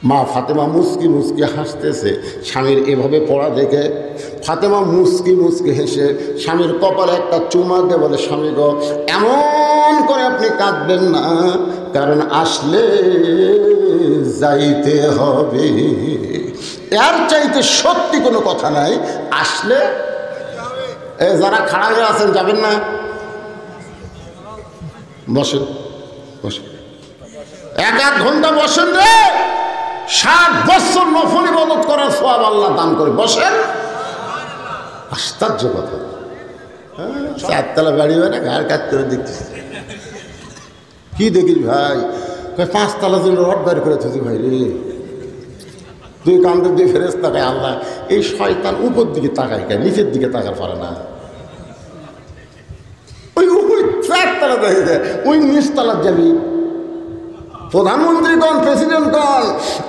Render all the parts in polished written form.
মা ফাতেমা মুস্কি মুস্কি হাসতেছে স্বামীর এভাবে পড়া দেখে। ফাতেমা মুস্কি মুস্কি হেসে স্বামীর কপালে একটা চুমা দিয়ে বলে, স্বামী গো, এমন করে আপনি কাঁদবেন না, কারণ আসলে যাইতে হবে। এর চাইতে সত্যি কোনো কথা নাই, আসলে যারা খাড়া হয়ে আছেন যাবেন না, বসেন বসেন, 1-1 ঘন্টা বসেন রে, 60 বছর নফল ইবাদত করার সওয়াব আল্লাহ দান করে। বসেন। আশ্চর্য কথা, 4 তলা বাড়ি হয় না, ঘাড় কাজ করে দেখতেছি। কি দেখিস ভাই? 5 তলা জন্য রড বের করে থুছি ভাই রে। 2 কান্দে 2 ফেরেশতা তাকায়। আল্লাহ, এই শয়তান উপর দিকে তাকায় কেন, নিচের দিকে তাকার পারে না? ওই 4 তলা দেখে যায়, ওই নিচ তলা যাবি। প্রধানমন্ত্রীগণ, প্রেসিডেন্টগণ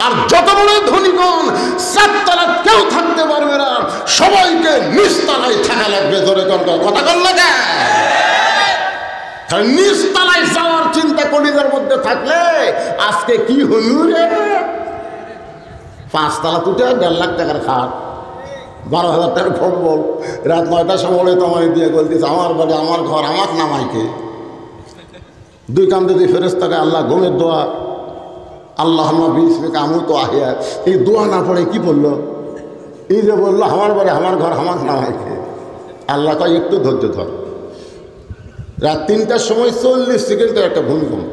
আর যত বড় ধনীগণ 4 তলা কেউ থাকতে পারবে না, সবাইকে নিচতলায় থাকা লাগবে। ধরে কথা কল লাগে, নিচতলায় যাওয়ার চিন্তা কলিজার মধ্যে থাকলে আজকে কি হলু রে? 5 তলা তুটে 1.5 লাখ টাকার খাট, 12,000 টাকার কম্বল, রাত 9টার সময় তোমায় দিয়ে বলতেছে, আমার বাড়ি, আমার ঘর, আমার নামাইকে। 2 কান্দে 2 ফেরেশতাকে আল্লাহ ঘুমের দোয়া, আল্লাহুম্মা বিসমিকা আমুতু আহিয়া, এই দোয়া না পড়ে কি বললো? এই যে বললো আমার বাড়ি, আমার ঘর, আমার নামাইকে। আল্লাহ কয় একটু ধৈর্য ধর। রাত 3টার সময় 40 সেকেন্ডের একটা ভূমিকম্প,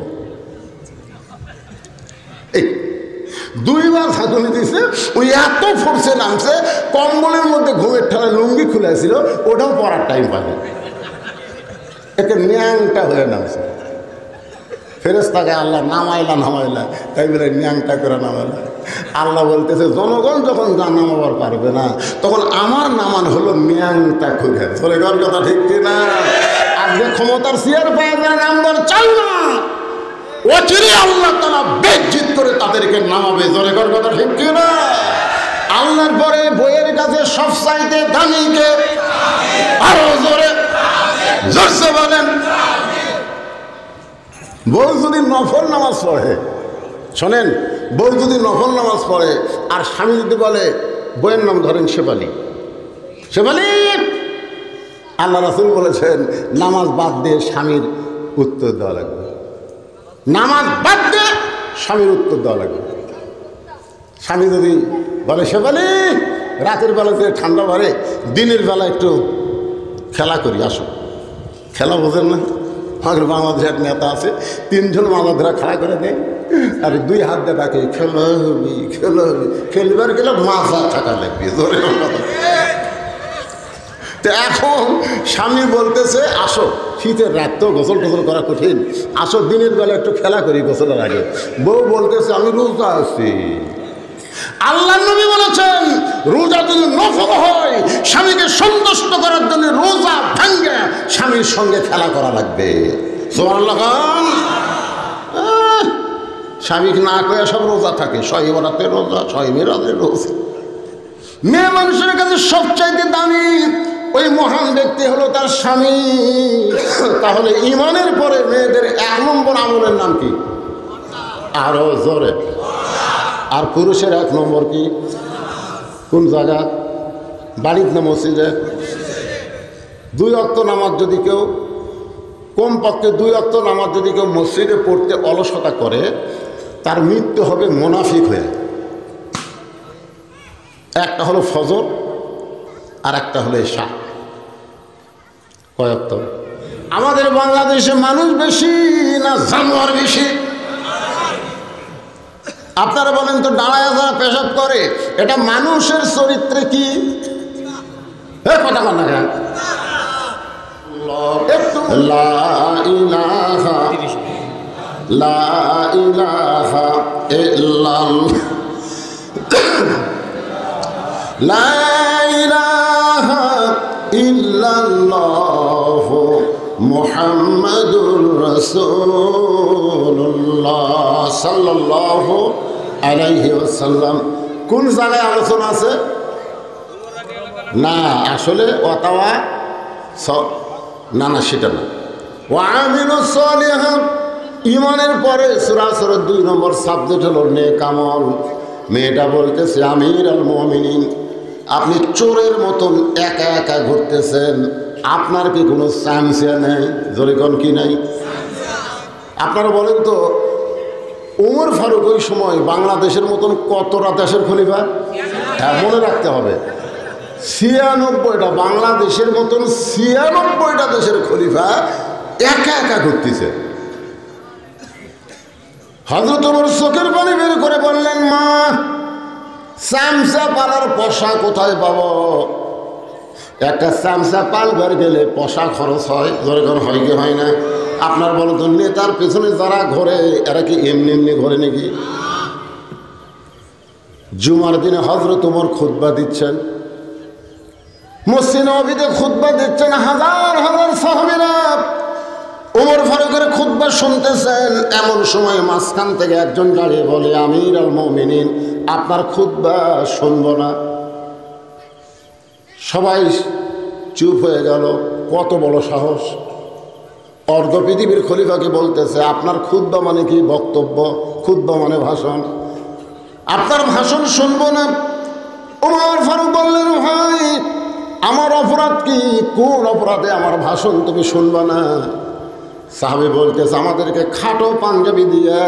2 বার ঝাঁকুনি দিছে, ওই এত ফোর্সে নামছে, কম্বলের মধ্যে ঘুমের ঠান্ডা লুঙ্গি খুলেছিল, ওটাও পড়ার টাইম পাবে, একে ন্যাংটা হয়ে নামছে। ফেরেশতাকে আল্লাহ নামাইলা, তাই বলে ন্যাংটা করে নামাইলা। আল্লাহ বলতেছে, জনগণ যখন যা নামাবার পারবে না, তখন আমার নামান হলো ন্যাংটা করে। চলে গেল কথা, ঠিক কিনা? আজকে ক্ষমতার চেয়ার পাওয়া যায়, নাম্বার চাই না, অচিরে আল্লাহ তাআলা বেজ্জিত করে তাদেরকে নামাবে। জোরে কর কথা, ঠিক কিনা? আল্লাহর পরে বইয়ের কাছে সবচাইতে দামি কে? আরো জোরে জোরসে বলেন। বউ যদি নফল নামাজ পড়ে, শোনেন, বউ যদি নফল নামাজ পড়ে আর স্বামী যদি বলে, বইয়ের নাম ধরেন শেফালি, শেফালি, আল্লাহ রাসূল বলেছেন নামাজ বাদ দিয়ে স্বামীর উত্তর দেওয়া লাগবে। নামাজ বাদ দিয়ে স্বামীর উত্তর দেওয়া লাগবে। স্বামী যদি বলে, শেফালি, রাতের বেলা যে ঠান্ডা বাড়ে, দিনের বেলা একটু খেলা করি, আসো। খেলা বোঝেন না? আমাদের বাংলাদেশের নেতা আছে, 3 জন মামাদেরা খাড়া করে দেয় আর 2 হাত দিয়ে ডাকে, খেলা হবি, খেলা হবি। খেলবার গেলে মাথা থাকা লাগবে। তো এখন স্বামী বলতেছে, আসো, শীতের রাত তো গোসল টোসল করা কঠিন, আসো দিনের বেলা একটু খেলা করি গোসলের আগে। বউ বলতেছে, আমি রোজা আছি। আল্লাহ নবী বলেছেন, রোজা যদি নফল হয়, স্বামীকে সন্তুষ্ট করার জন্য রোজা ভাঙ্গে স্বামীর সঙ্গে খেলা করা লাগবে। সুবহানাল্লাহ। স্বামী না কয়ে সব রোজা থাকে, 6 বরাতের রোজা, 6 মিরাজের রোজা। মেয়ে মানুষের কাছে সবচাইতে দামি ওই মহান ব্যক্তি হলো তার স্বামী। তাহলে ইমানের পরে মেয়েদের 1 নম্বর আমলের নাম কি? আরো জোরে। আর পুরুষের 1 নম্বর কি? কোন জায়গা? বাড়ির না মসজিদে? 2 ওয়াক্ত নামাজ যদি কেউ, কমপক্ষে 2 ওয়াক্ত নামাজ যদি কেউ মসজিদে পড়তে অলসতা করে, তার মৃত্যু হবে মুনাফিক হয়ে। একটা হলো ফজর আর একটা হলো এশা। কয় ওয়াক্ত? আমাদের বাংলাদেশে মানুষ বেশি না জানোয়ার বেশি? আপনারা বলেন তো, দাঁড়ায় যারা পেশাব করে, এটা মানুষের চরিত্রে কি? কথা বল না কেন? লা ইলাহা ইল্লাল্লাহ, লা ইলাহা ইল্লাল্লাহ মুহাম্মাদুর রাসূলুল্লাহ সাল্লাল্লাহু আলাইহি ওয়াসাল্লাম। কোন জায়গায় আলোচনা আছে? না, আসলে ওয়াতাওয়া না, সেটা না। ওয়ামিলুস সালিহাত, ইমানের পরে সূরা 2 নম্বর সাবজেক্ট হলো নেক আমল। মেয়েটা বলতেছে আমির আল মুমিনিন, আপনি চোরের মতন একা একা ঘুরতেছেন, আপনার কি কোনো চামচা নেই? জোরে কোন কি নাই? আপনারা বলেন তো, ওমর ফারুক ওই সময় বাংলাদেশের মতন কতটা দেশের খলিফা? হ্যাঁ, মনে রাখতে হবে 96টা, বাংলাদেশের মতন 96টা দেশের খলিফা একা একা ঘুরতেছে। হযরত ওমর চোখের পানি বের করে বললেন, মা, চামচা পালার পয়সা কোথায় পাবো? একটা চামচা পালবার গেলে পয়সা খরচ হয়, যেরকম হয় কি হয় না? আপনার বলো তো, নেতার পেছনে যারা ঘোরে এরা কি এমনি এমনি ঘোরে নাকি? জুমার দিনে হযরত ওমর খুতবা দিচ্ছেন, মসজিদে নববীতে খুতবা দিচ্ছেন, হাজার হাজার সাহাবীরা ওমর ফারুকের খুতবা শুনতেছেন। এমন সময় মাঝখান থেকে একজন দাঁড়িয়ে বলে, আমির আল মুমিনিন, আপনার খুতবা শুনবো না। সবাই চুপ হয়ে গেল। কত বড় সাহস! অর্ধ পৃথিবীর খলিফাকে বলতেছে আপনার খুতবা মানে কি? বক্তব্য। খুতবা মানে ভাষণ। আপনার ভাষণ শুনবো না। ওমর ফারুক বললেন, ভাই, আমার অপরাধ কি? কোন অপরাধে আমার ভাষণ তুমি শুনবা না? সাহাবী বলতেছে, আমাদেরকে খাটো পাঞ্জাবি দিয়ে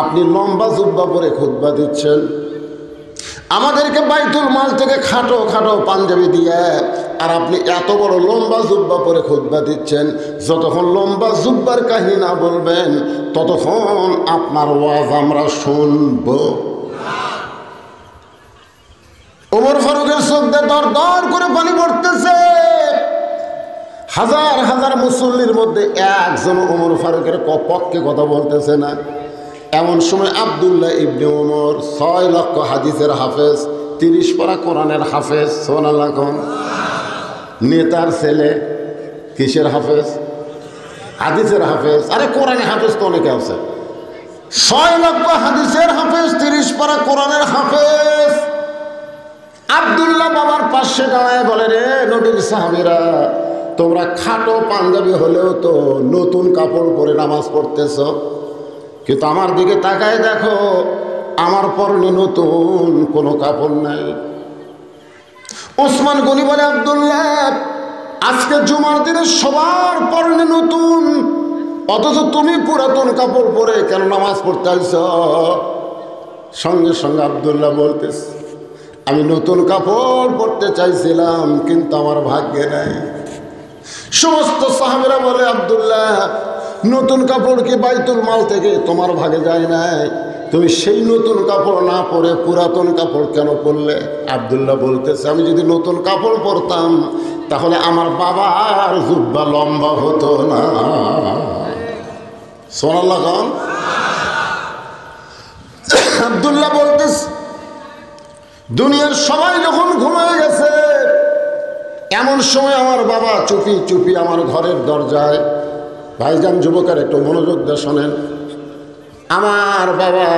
আপনি লম্বা জুব্বা পরে খুতবা দিচ্ছেন, আমাদেরকে বাইতুল মাল থেকে খাটো খাটো পাঞ্জাবি দিয়ে আর আপনি এত বড় লম্বা জুব্বা পরে খুতবা দিচ্ছেন। যতক্ষণ লম্বা জুব্বার কাহিনী না বলবেন ততক্ষণ আপনার ওয়াজ আমরা শুনব। ওমর ফারুকের চোখ দিয়ে দর দর করে পানি পড়তেছে। হাজার হাজার মুসল্লির মধ্যে একজন ওমর ফারুকের পক্ষে কথা বলতেছে না। এমন সময় আব্দুল্লাহ ইবনে ওমর 6 লক্ষ হাদিসের হাফেজ, 30 পারা কোরআনের হাফেজ, সুবহানাল্লাহ, নেতার ছেলে, কিসের হাফেজ? হাদিসের হাফেজ। আরে কোরআনের হাফেজ তো অনেকে আছে। 6 লক্ষ হাদিসের হাফেজ, 30 পারা কোরআনের হাফেজ। আব্দুল্লাহ বাবার পাশে দাঁড়ায় বলে, রে নবীর সাহাবীরা, তোমরা খাটো পাঞ্জাবি হলেও তো নতুন কাপড় পরে নামাজ পড়তেছ, কিন্তু আমার দিকে তাকায় দেখো, আমার পরনে নতুন কোনো কাপড় নাই। ওসমান গনি বলে, আব্দুল্লাহ, আজকে জুমার দিনে সবার পরনে নতুন, অথচ তুমি পুরাতন কাপড় পরে কেন নামাজ পড়তে আইছ? সঙ্গে সঙ্গে আব্দুল্লাহ বলতেছে, আমি নতুন কাপড় পরতে চাইছিলাম কিন্তু আমার ভাগ্যে নাই। সমস্ত সাহাবীরা বলে, আব্দুল্লাহ, নতুন কাপড় কি বাইতুল মাল থেকে তোমার ভাগে যায় নাই? তুমি সেই নতুন কাপড় না পরে পুরাতন কাপড় কেন পরলে? আব্দুল্লাহ বলতেছে, আমি যদি নতুন কাপড় পরতাম তাহলে আমার বাবার জুব্বা লম্বা হতো না। সুবহানাল্লাহ। আব্দুল্লাহ বলতেছে, দুনিয়ার সবাই যখন ঘুমিয়ে গেছে, এমন সময় আমার বাবা চুপি চুপি আমার ঘরের দরজায়, ভাইজান যুবকের একটু মনোযোগ দিয়ে শোনেন, আমার বাবা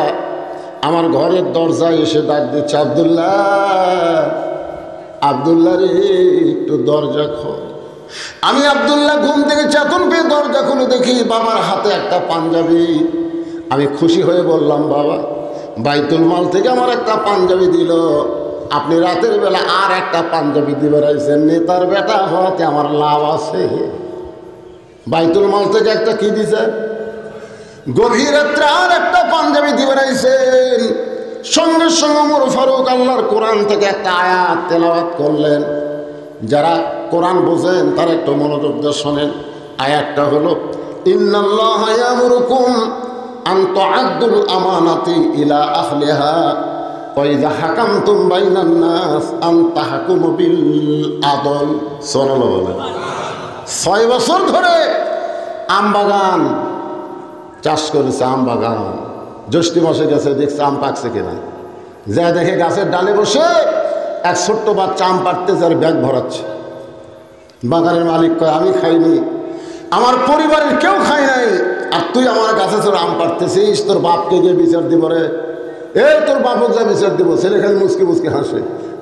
আমার ঘরের দরজায় এসে ডাক দিচ্ছে, আব্দুল্লাহ, আব্দুল্লাহ রে, একটু দরজা খোল। আমি আব্দুল্লাহ ঘুম থেকে চেতন পেয়ে দরজা খুলে দেখি বাবার হাতে একটা পাঞ্জাবি। আমি খুশি হয়ে বললাম, বাবা, বাইতুল মাল থেকে আমার একটা পাঞ্জাবি দিল, আপনি রাতের বেলা আর একটা পাঞ্জাবি দিয়ে বেড়াইছেন, নেতার বেটা হওয়াতে আমার লাভ আছে। বাইতুল মাল থেকে একটা কি দিছে? গভীর রাত্রে আর একটা পাঞ্জাবি দিয়ে বেড়াইছেন। সঙ্গে সঙ্গে ওমর ফারুক আল্লাহর কোরআন থেকে একটা আয়াত তেলাওয়াত করলেন। যারা কোরআন বোঝেন তারা একটু মনোযোগ দিয়ে শোনেন। আয়াতটা হলো, ইন্নাল্লাহা ইয়ামুরুকুম আন তুআদ্দুল আমানাতি ইলা আহলিহা ওয়া ইযা হাকামতুম বাইনান নাস আন তাহকুমু বিল আদল। সুবহানাল্লাহ বলেন। 6 বছর ধরে আম বাগান চাষ করেছে, আম বাগান। জ্যৈষ্ঠ মাসে গেছে, দেখছে আম পাকছে কিনা, যা দেখে গাছের ডালে বসে এক ছোট্ট বাচ্চা আম পাড়তেছে আর ব্যাগ ভরাচ্ছে। বাগানের মালিক কয়, আমি খাইনি, আমার পরিবারের কেউ খায় নাই, আর তুই আমার গাছে চড়ে আম পাড়তেছিস, তোর বাপকে গিয়ে বিচার দিব রে। এই তোর বাপক যা বিচার দিব। ছেলে খালি মুসকি মুসকি হাসে।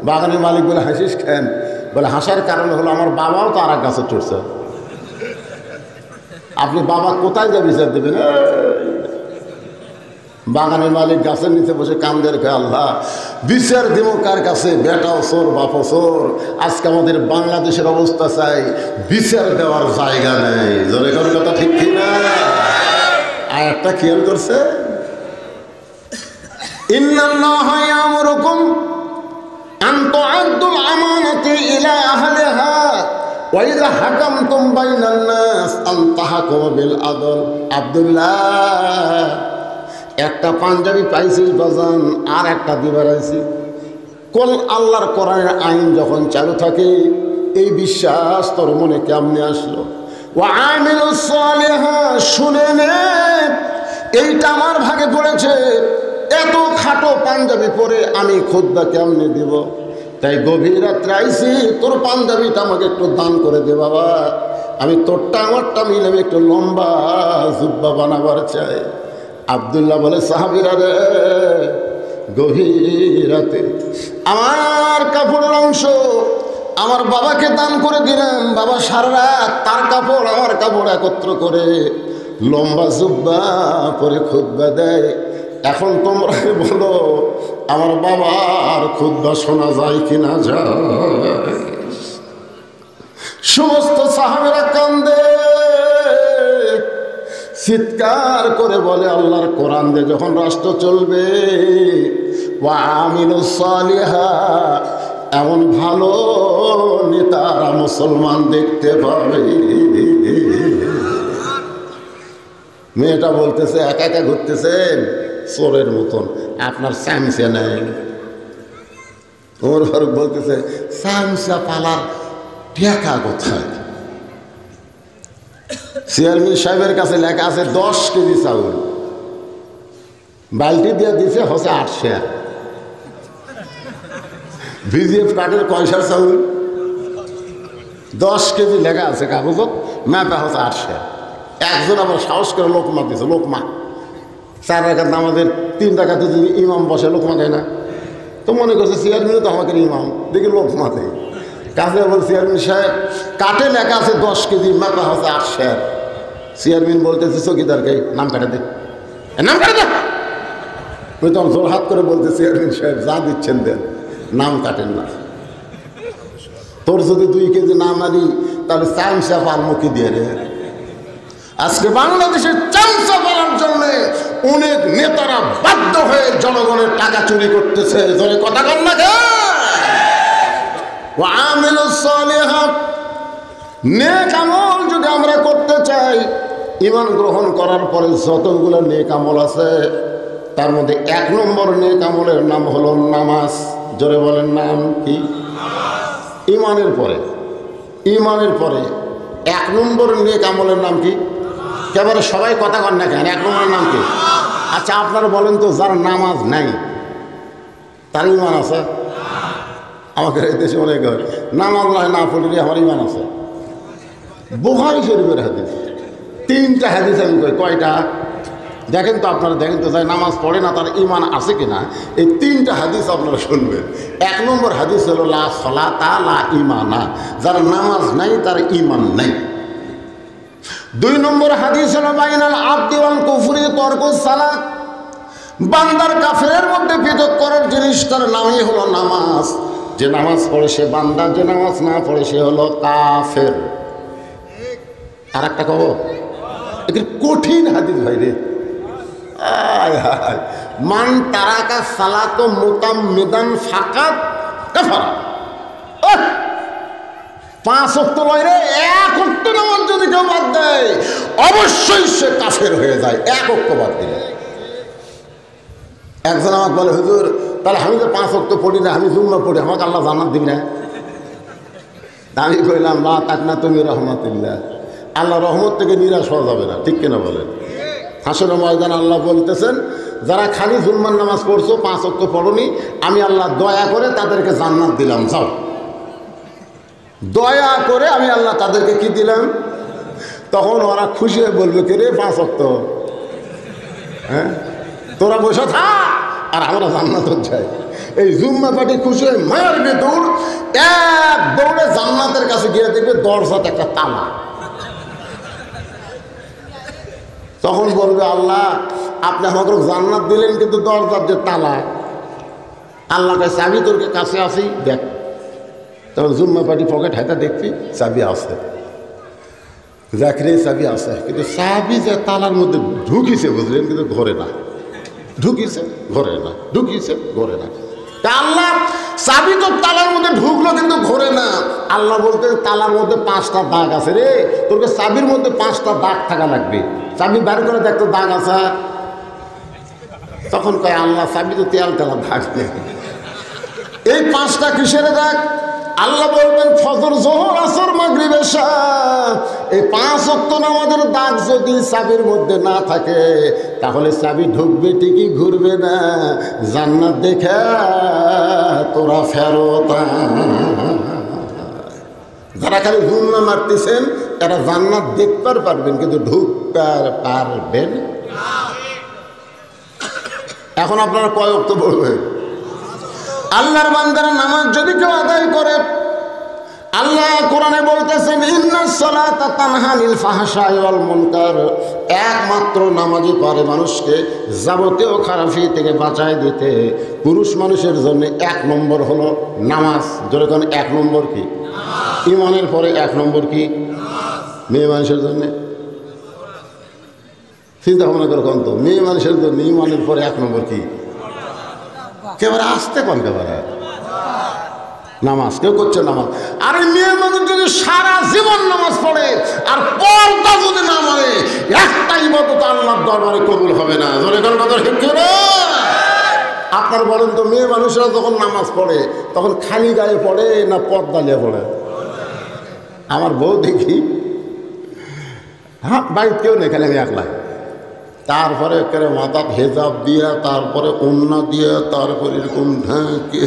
বাগানের মালিক বলে, হাসিস খেন? বলে, হাসার কারণ হলো আমার বাবাও তো আর এক গাছে চড়ছে, আপনি বাবা কোথায় যা বিচার দেবেন? বাগানের মালিক গাছের নিচে বসে কান্দের কে আল্লাহ বিচার দিব কার কাছে, বেটাও চোর বাপও চোর। আজকে আমাদের বাংলাদেশের অবস্থা চাই, বিচার দেওয়ার জায়গা নেই। জোরে করে কথা ঠিক কি না? আয়াতটা খেয়াল করছে, ইন্নাল্লাহা ইয়ামুরুকুম আন তুআদ্দুল আমানাতি ইলা আহলিহা ওয়া ইযা হাকামতুম বাইনান নাস আন তাহকুমু বিল আদল। আব্দুল্লাহ, একটা পাঞ্জাবি পাইছিস বাজান, আর একটা দিবার আইছি। কোন আল্লাহর কোরআনের আইন যখন চালু থাকে, এই বিশ্বাস তোর মনে কেমনে আসলো? ওয়া আমিলুস সালিহাত, শুনে নে, এইটা আমার ভাগে পড়েছে। এত খাটো পাঞ্জাবি পরে আমি খুতবা কেমনে দিব? তাই গভীর রাত্রে আইছি, তোর পাঞ্জাবিটা আমাকে একটু দান করে দে বাবা। আমি তোরটা আমারটা মিলে আমি একটু লম্বা জুব্বা বানাবার চাই। আব্দুল্লাহ বলে, সাহাবীরা রে, গভীর রাতে আমার কাপড়ের অংশ আমার বাবাকে দান করে দিলাম। বাবা সারা রাত তার কাপড় আমার কাপড় একত্র করে লম্বা জুব্বা পরে খুতবা দেয়। এখন তোমরা বলো, আমার বাবার খুতবা শোনা যায় কি না যায়? সমস্ত সাহাবীরা কান্দে, চিৎকার করে বলে, আল্লাহর কোরআন দিয়ে যখন রাষ্ট্র চলবে, ওয়া আমিলুস সালিহাত, এমন ভালো নেতারা মুসলমান দেখতে পাবে। মেয়েটা বলতেছে, একা একা ঘুরতেছেন চোরের মতন, আপনার চামচা নাই। ওর ফারুক বলতেছে, চামচা পালার টাকা কোথায়? চেয়ারম্যান সাহেবের কাছে লেখা আছে 10 কেজি চাউল, বালতি দিয়ে দিছে হচ্ছে 8 শেয়ার। ভিজিএফ কার্ডের কয়সার চাউল? 10 কেজি লেখা আছে কাগজত, ম্যাপে হচ্ছে 8 শেয়ার। একজন আবার সাহস করে লোকমা দিছে, লোকমা 4 রাকাত নামাজের 3 রাকাতে যদি ইমাম বসে, লোকমা দেয় না। তো মনে করছে চেয়ারম্যানও তো আমাকে ইমাম, দেখি লোকমা দেয়। কাছে বল, চেয়ারম্যান সাহেব কাটে লেখা আছে 10 কেজি, ম্যাপে হচ্ছে 8 শেয়ার। চেয়ারম্যান বলতেছে চৌকিদারকে, নাম কাটে দে, নাম কাটে দে। ওই তখন জোর হাত করে বলতে, চেয়ারম্যান সাহেব যা দিচ্ছেন দেন, নাম কাটেন না। তোর যদি 2 কেজি না মারি তাহলে চামচা পালমুখী দিয়ে রে। আজকে বাংলাদেশের চামচা পালার জন্য অনেক নেতারা বাধ্য হয়ে জনগণের টাকা চুরি করতেছে। জোরে কথা কন না কে? ওয়া আমিলুস সালিহাত, নেক আমল যদি আমরা করতে চাই, ঈমান গ্রহণ করার পরে যতগুলো নেক আমল আছে, তার মধ্যে 1 নম্বর নেক আমলের নাম হলো নামাজ। জোরে বলেন, নাম কি? ঈমানের পরে 1 নম্বর নেক আমলের নাম কি? কেবল সবাই কথা কন না কেন? 1 নম্বরের নাম কি? আচ্ছা আপনারা বলেন তো, যার নামাজ নাই তার ঈমান আছে? আমাকে এই দেশে অনেক নামাজ না পড়লে আমার ঈমান আছে। বুখারী শরীফের হাদিস, 3টা হাদিস আমি কই, কয়টা দেখেন তো আপনারা, দেখেন তো, যাই নামাজ পড়ে না তার ঈমান আছে কিনা। এই 3টা হাদিস আপনারা শুনবেন। 1 নম্বর হাদিস হলো লা সলাতা লা ঈমানা, যার নামাজ নাই তার ঈমান নাই। 2 নম্বর হাদিস হলো বাইনাল আবদি ওয়াল কুফরি তরকুস সালাত, বান্দার কাফেরের মধ্যে পৃথক করার জিনিসটার নামই হলো নামাজ। যে নামাজ পড়ে সে বান্দা, যে নামাজ না পড়ে সে হলো কাফের। আর একটা কব, এটা কঠিন হাদিস ভাই রে। মান তারাকা সালাত মুতাম্মিদান ফাকাত কাফারা। 5 ওয়াক্ত লয় রে, 1 ওয়াক্ত নামাজ যদি কেউ বাদ দেয় অবশ্যই সে কাফের হয়ে যায়, 1 ওয়াক্ত বাদ দিলে। একজন আমাকে বলে, হুজুর তাহলে আমি তো 5 ওয়াক্ত পড়ি না, আমি জুম্মা পড়ি, আমাকে আল্লাহ জান্নাত দিবি না? আমি কইলাম, লা তাকনা তুমি রহমাতুল্লাহ, আল্লাহ রহমত থেকে নিরাশ হওয়া যাবে না। ঠিক কিনা বলেন? হাসরের ময়দান আল্লাহ বলতেছেন, যারা খালি জুম্মার নামাজ পড়ছো, 5 ওয়াক্ত পড়নি, আমি আল্লাহ দয়া করে তাদেরকে জান্নাত দিলাম। যাও, দয়া করে আমি আল্লাহ তাদেরকে কি দিলাম? তখন ওরা খুশি হয়ে বলবে, কে রে 5 ওয়াক্ত, হ্যাঁ তোরা বসে থাক আর আমরা জান্নাত যাই। এই জুম্মা পার্টি খুশি হয়ে মারবে দৌড়, 1 দৌড়ে জান্নাতের কাছে গিয়ে দেখবে দরজাতে একটা তালা। তখন বলবে আল্লাহ আপনি আমাকে জান্নাত দিলেন কিন্তু দরজার যে তালা, আল্লাহ কাছে চাবি তোর কাছে আসি দেখ। তখন জুম্মা পাটি পকেট হাতে দেখবি চাবি আছে, দেখলে চাবি আছে, কিন্তু চাবি যে তালার মধ্যে ঢুকিছে বুঝলেন, কিন্তু ঘরে না, ঢুকিছে ঘরে না, ঢুকিছে ঘরে না। আল্লাহ চাবি তো তালার মধ্যে ঢুকলো কিন্তু ঘরে না। আল্লাহ বলতে তালার মধ্যে 5টা দাগ আছে রে, তোর চাবির মধ্যে 5টা দাগ থাকা লাগবে, চাবি বের করে দেখতো দাগ আছে। তখন কয় আল্লাহ চাবি তো তেল তেলা দাগ নেই, এই 5টা কিসের দাগ? আল্লাহ বলবেন ফজর জোহর আসর মাগরিব এশা, এই 5 ওয়াক্ত নামাজের দাগ যদি চাবির মধ্যে না থাকে তাহলে চাবি ঢুকবে ঠিকই, ঘুরবে না। জান্নাত দেখে তোরা ফেরত। যারা খালি জুম্মা মারতেছেন এরা জান্নাত দেখতে পারবেন কিন্তু ঢুকতে পারবেন। এখন আপনারা কয় ওয়াক্ত পড়বেন? আল্লাহর বান্দারা নামাজ যদি কেউ আদায় করে, আল্লাহ কোরআনে বলতেছেন ইন্নাস সালাতা তানহা আনিল ফাহশাই ওয়াল মুনকার, একমাত্র নামাজই পারে মানুষকে যাবতীয় খারাপি থেকে বাঁচায় দিতে। পুরুষ মানুষের জন্য 1 নম্বর হলো নামাজ। যেরকম 1 নম্বর কি? ইমানের পরে 1 নম্বর কি? মেয়ে মানুষের জন্য চিন্তা ভাবনা করে কোন তো মেয়ে মানুষের জন্য ইমানের পরে 1 নম্বর কি? কেবারে আসতে কোন কেবারে নামাজ কেউ করছে নামাজ। আর মেয়ে মানুষ যদি সারা জীবন নামাজ পড়ে আর পর্দা যদি না মানে, একটা ইবাদত আল্লাহর দরবারে কবুল হবে না। জোরে কোন কথা ঠিক না? আপনার বলেন তো মেয়ে মানুষরা যখন নামাজ পড়ে তখন খালি গায়ে পড়ে না পর্দা নিয়ে পড়ে? আমার বউ দেখি হ্যাঁ বাড়িতে কেউ নেই, খালি আমি একলা। তারপরে একেবারে মাথা হেজাব দিয়ে, তারপরে ওন্না দিয়ে, তারপরে এরকম ঢাকে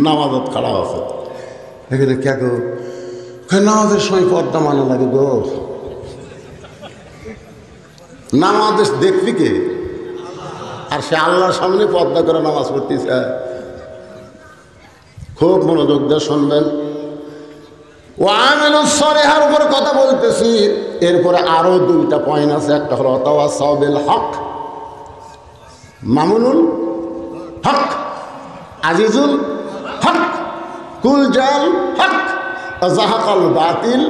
নামাজত খাড়া আছে। এখানে কে গো? নামাজের সময় পর্দা মানা লাগে গো। নামাজ দেখবি কে? আর সে আল্লাহর সামনে পর্দা করে নামাজ পড়তেছে। খুব মনোযোগ দিয়ে শুনবেন। ও আমিলুস সালিহার উপর কথা বলতেছি। এরপরে আরো 2টা পয়েন্ট আছে। একটা হলো তাওয়াসাউ বিল হক, মামুনুল হক, আজিজুল হক, কুলজাল হক, জাহাকাল বাতিল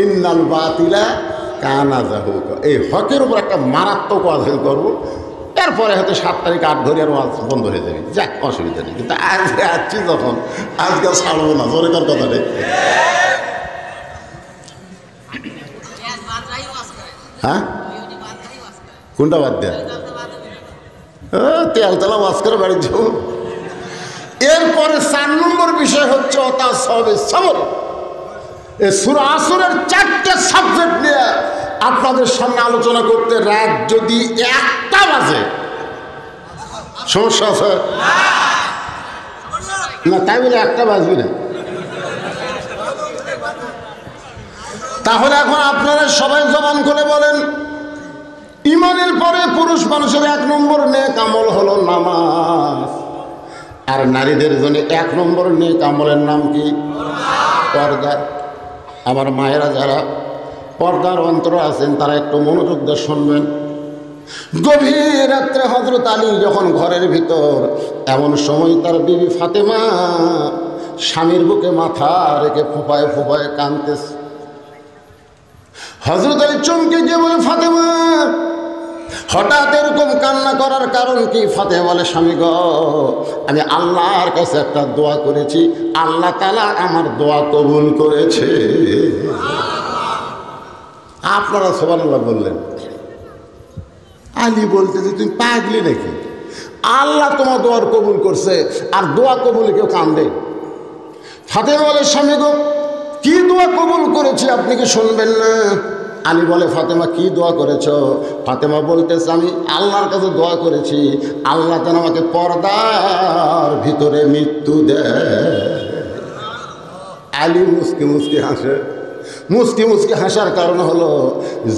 ইন্নাল বাতিলা কানা জাহুকা। এই হকের উপর একটা মারাত্মক ওয়াজ করবো। এরপরে হয়তো 7 তারিখ 8 ধরে আর ওয়াজ বন্ধ হয়ে যাবে, যাক অসুবিধা নেই। কিন্তু আজকে আসছি যখন আজকে ছাড়বো না। জোরেকার কথা নেই। হ্যাঁ কোনটা বাদ দেয়া? তেল তেলা ওয়াজ করে বাড়ি যাবো। এরপরে 4 নম্বর বিষয় হচ্ছে সবর। এই সূরা আসরের 4টে সাবজেক্ট নিয়ে আপনাদের সামনে আলোচনা করতে রাত যদি 1টা বাজে সমস্যা আছে না? তাই বলে 1টা বাজবি না। তাহলে এখন আপনারা সবাই জবান করে বলেন, ইমানের পরে পুরুষ মানুষের 1 নম্বর নেক আমল হলো নামাজ। আর নারীদের জন্য 1 নম্বর নেক আমলের নাম কি? পর্দা। আমার মায়েরা যারা পর্দার অন্তর আছেন তারা একটু মনোযোগ দিয়ে শুনবেন। গভীর রাত্রে হযরত আলী যখন ঘরের ভিতর, এমন সময় তার বিবি ফাতেমা স্বামীর বুকে মাথা রেখে ফোঁপায় ফোঁপায় কাঁদতেছে। হযরত আলী চমকে গিয়ে বলে, ফাতেমা হঠাৎ এরকম কান্না করার কারণ কি? ফাতেমা বলে, স্বামী গো, আমি আল্লাহর কাছে একটা দোয়া করেছি, আল্লাহ তাআলা আমার দোয়া কবুল করেছে। আপনারা সুবহানাল্লাহ বললেন। আলী বলতেছে, তুমি পাগলি নাকি? আল্লাহ তোমার দোয়ার কবুল করছে, আর দোয়া কবুল কেউ কান্দে? ফাতেমা বলে, স্বামী গো, কি দোয়া কবুল করেছি আপনি কি শুনবেন না? আলী বলে, ফাতেমা কি দোয়া করেছ? ফাতেমা বলতেছে, আমি আল্লাহর কাছে দোয়া করেছি, আল্লাহ যেন আমাকে পর্দার ভিতরে মৃত্যু দেয়। আলী মুসকি মুসকি হাসে। মুসকি মুসকি হাসার কারণ হলো,